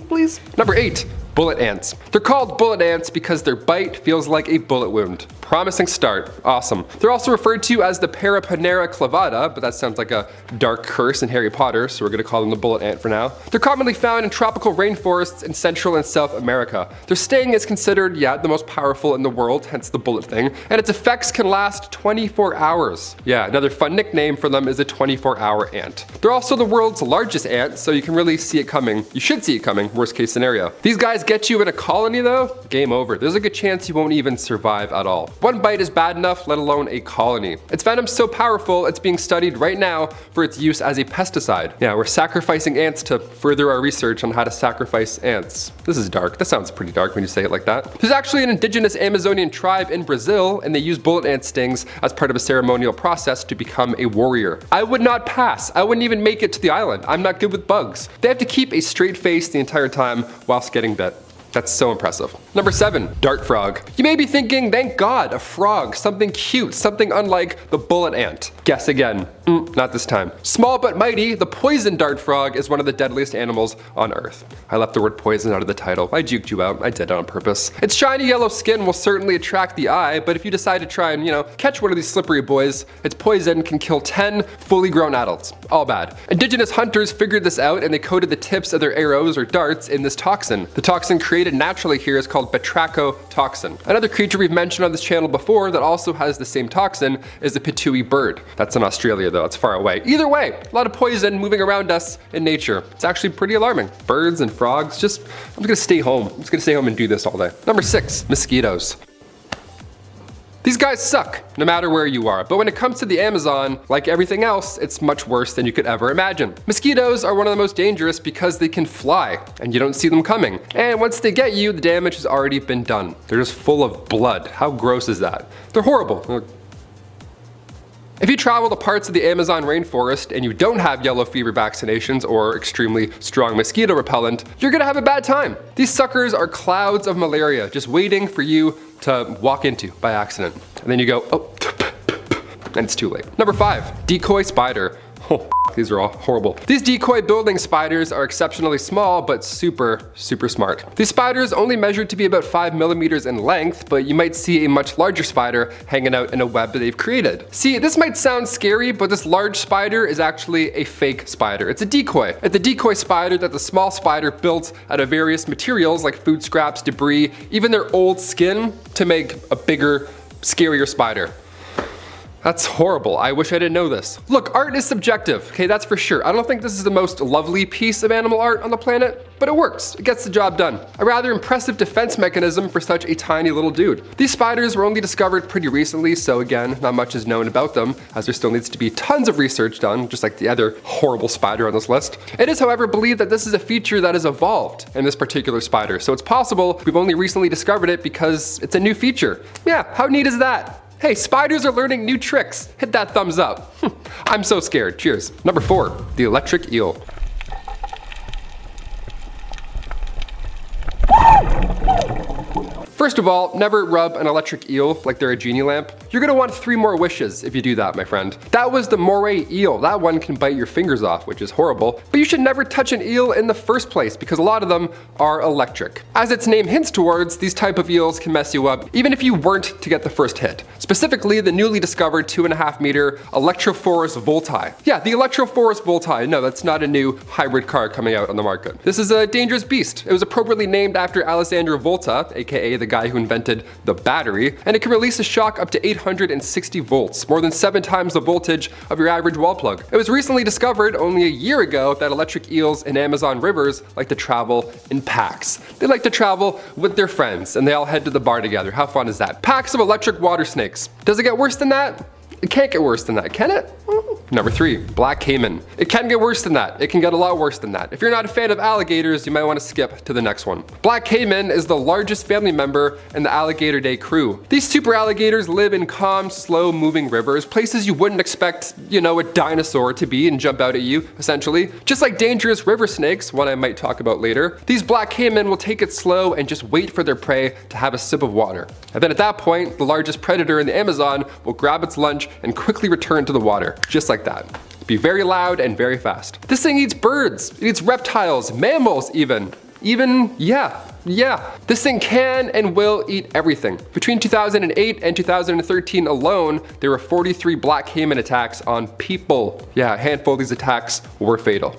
please. Number 8. Bullet ants. They're called bullet ants because their bite feels like a bullet wound. Promising start. Awesome. They're also referred to as the Paraponera clavata, but that sounds like a dark curse in Harry Potter, so we're going to call them the bullet ant for now. They're commonly found in tropical rainforests in Central and South America. Their sting is considered, the most powerful in the world, hence the bullet thing, and its effects can last 24 hours. Yeah, another fun nickname for them is a 24-hour ant. They're also the world's largest ant, so you can really see it coming. You should see it coming, worst case scenario. These guys get you in a colony though, game over. There's a good chance you won't even survive at all. One bite is bad enough, let alone a colony. Its venom's so powerful, it's being studied right now for its use as a pesticide. Yeah, we're sacrificing ants to further our research on how to sacrifice ants. This is dark. That sounds pretty dark when you say it like that. There's actually an indigenous Amazonian tribe in Brazil, and they use bullet ant stings as part of a ceremonial process to become a warrior. I would not pass. I wouldn't even make it to the island. I'm not good with bugs. They have to keep a straight face the entire time whilst getting bit. That's so impressive. Number 7, dart frog. You may be thinking, thank God, a frog, something cute, something unlike the bullet ant. Guess again. Not this time. Small but mighty, the poison dart frog is one of the deadliest animals on Earth. I left the word poison out of the title. I juked you out. I did it on purpose. Its shiny yellow skin will certainly attract the eye, but if you decide to try and, catch one of these slippery boys, its poison can kill 10 fully grown adults. All bad. Indigenous hunters figured this out and they coated the tips of their arrows or darts in this toxin. The toxin created naturally here is called batrachotoxin. Another creature we've mentioned on this channel before that also has the same toxin is the pitui bird. That's in Australia though, it's far away. Either way, a lot of poison moving around us in nature. It's actually pretty alarming. Birds and frogs, I'm just gonna stay home. I'm just gonna stay home and do this all day. Number 6, mosquitoes. These guys suck, no matter where you are, but when it comes to the Amazon, like everything else, it's much worse than you could ever imagine. Mosquitoes are one of the most dangerous because they can fly, and you don't see them coming. And once they get you, the damage has already been done. They're just full of blood. How gross is that? They're horrible. If you travel to parts of the Amazon rainforest and you don't have yellow fever vaccinations or extremely strong mosquito repellent, you're gonna have a bad time. These suckers are clouds of malaria just waiting for you to walk into by accident. And then you go, oh, and it's too late. Number 5, decoy spider. Oh, these are all horrible. These decoy building spiders are exceptionally small, but super smart. These spiders only measure to be about 5 millimeters in length, but you might see a much larger spider hanging out in a web that they've created. See, this might sound scary, but this large spider is actually a fake spider. It's a decoy. It's a decoy spider that the small spider built out of various materials like food scraps, debris, even their old skin to make a bigger, scarier spider. That's horrible. I wish I didn't know this. Look, art is subjective, okay, that's for sure. I don't think this is the most lovely piece of animal art on the planet, but it works. It gets the job done. A rather impressive defense mechanism for such a tiny little dude. These spiders were only discovered pretty recently, so again, not much is known about them, as there still needs to be tons of research done, just like the other horrible spider on this list. It is, however, believed that this is a feature that has evolved in this particular spider, so it's possible we've only recently discovered it because it's a new feature. Yeah, how neat is that? Hey, spiders are learning new tricks. Hit that thumbs up. I'm so scared. Cheers. Number 4, the electric eel. First of all, never rub an electric eel like they're a genie lamp. You're gonna want 3 more wishes if you do that, my friend. That was the moray eel. That one can bite your fingers off, which is horrible. But you should never touch an eel in the first place because a lot of them are electric. As its name hints towards, these type of eels can mess you up even if you weren't to get the first hit. Specifically, the newly discovered 2.5 meter Electrophorus volti. Yeah, the Electrophorus volti. No, that's not a new hybrid car coming out on the market. This is a dangerous beast. It was appropriately named after Alessandro Volta, aka the guy who invented the battery, and it can release a shock up to 860 volts, more than 7 times the voltage of your average wall plug. It was recently discovered only a year ago that electric eels in Amazon rivers like to travel in packs. They like to travel with their friends and they all head to the bar together. How fun is that? Packs of electric water snakes. Does it get worse than that? It can't get worse than that, can it? Number 3, black caiman. It can get worse than that. It can get a lot worse than that. If you're not a fan of alligators, you might want to skip to the next one. Black caiman is the largest family member in the Alligator Day crew. These super alligators live in calm, slow moving rivers, places you wouldn't expect, a dinosaur to be and jump out at you, essentially. Just like dangerous river snakes, one I might talk about later, these black caiman will take it slow and just wait for their prey to have a sip of water. And then at that point, the largest predator in the Amazon will grab its lunch and quickly return to the water, just like that. Be very loud and very fast. This thing eats birds, it eats reptiles, mammals even. Yeah. This thing can and will eat everything. Between 2008 and 2013 alone, there were 43 black caiman attacks on people. Yeah, a handful of these attacks were fatal.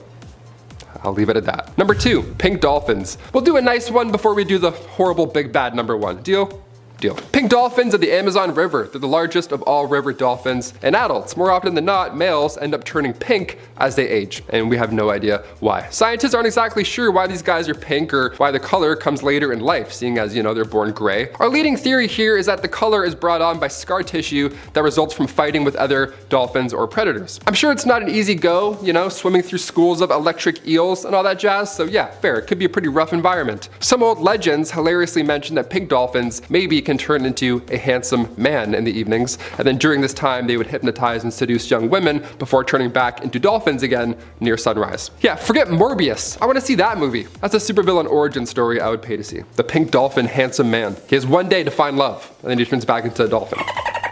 I'll leave it at that. Number 2, pink dolphins. We'll do a nice one before we do the horrible big bad number 1. Deal? Deal. Pink dolphins of the Amazon River. They're the largest of all river dolphins, and adults, more often than not, males end up turning pink as they age, and we have no idea why. Scientists aren't exactly sure why these guys are pink or why the color comes later in life, seeing as, they're born gray. Our leading theory here is that the color is brought on by scar tissue that results from fighting with other dolphins or predators. I'm sure it's not an easy go, swimming through schools of electric eels and all that jazz, so yeah, fair, it could be a pretty rough environment. Some old legends hilariously mention that pink dolphins may be can turn into a handsome man in the evenings, and then during this time they would hypnotize and seduce young women before turning back into dolphins again near sunrise. Yeah, forget Morbius. I want to see that movie. That's a supervillain origin story I would pay to see. The pink dolphin handsome man. He has one day to find love, and then he turns back into a dolphin.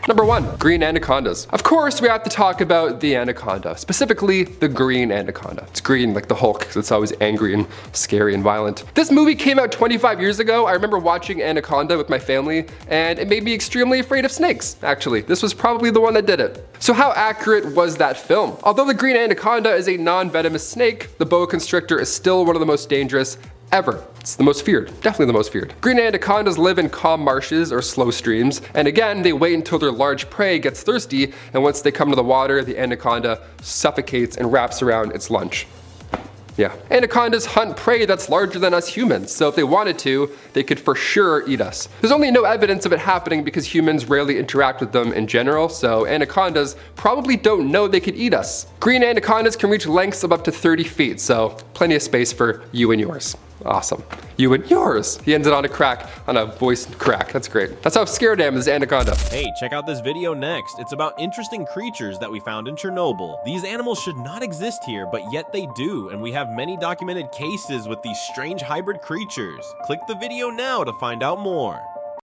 Number 1, green anacondas. Of course, we have to talk about the anaconda, specifically the green anaconda. It's green like the Hulk, because it's always angry and scary and violent. This movie came out 25 years ago. I remember watching Anaconda with my family, and it made me extremely afraid of snakes, actually. This was probably the one that did it. So how accurate was that film? Although the green anaconda is a non-venomous snake, the boa constrictor is still one of the most dangerous ever. It's the most feared, definitely the most feared. Green anacondas live in calm marshes or slow streams, and again, they wait until their large prey gets thirsty, and once they come to the water, the anaconda suffocates and wraps around its lunch. Yeah. Anacondas hunt prey that's larger than us humans, so if they wanted to, they could for sure eat us. There's only no evidence of it happening because humans rarely interact with them in general, so anacondas probably don't know they could eat us. Green anacondas can reach lengths of up to 30 feet, so plenty of space for you and yours. Awesome. You and yours. He ended on a crack, on a voice crack. That's great. That's how scared I am of this anaconda. Hey, check out this video next. It's about interesting creatures that we found in Chernobyl. These animals should not exist here, but yet they do, and we have many documented cases with these strange hybrid creatures. Click the video now to find out more.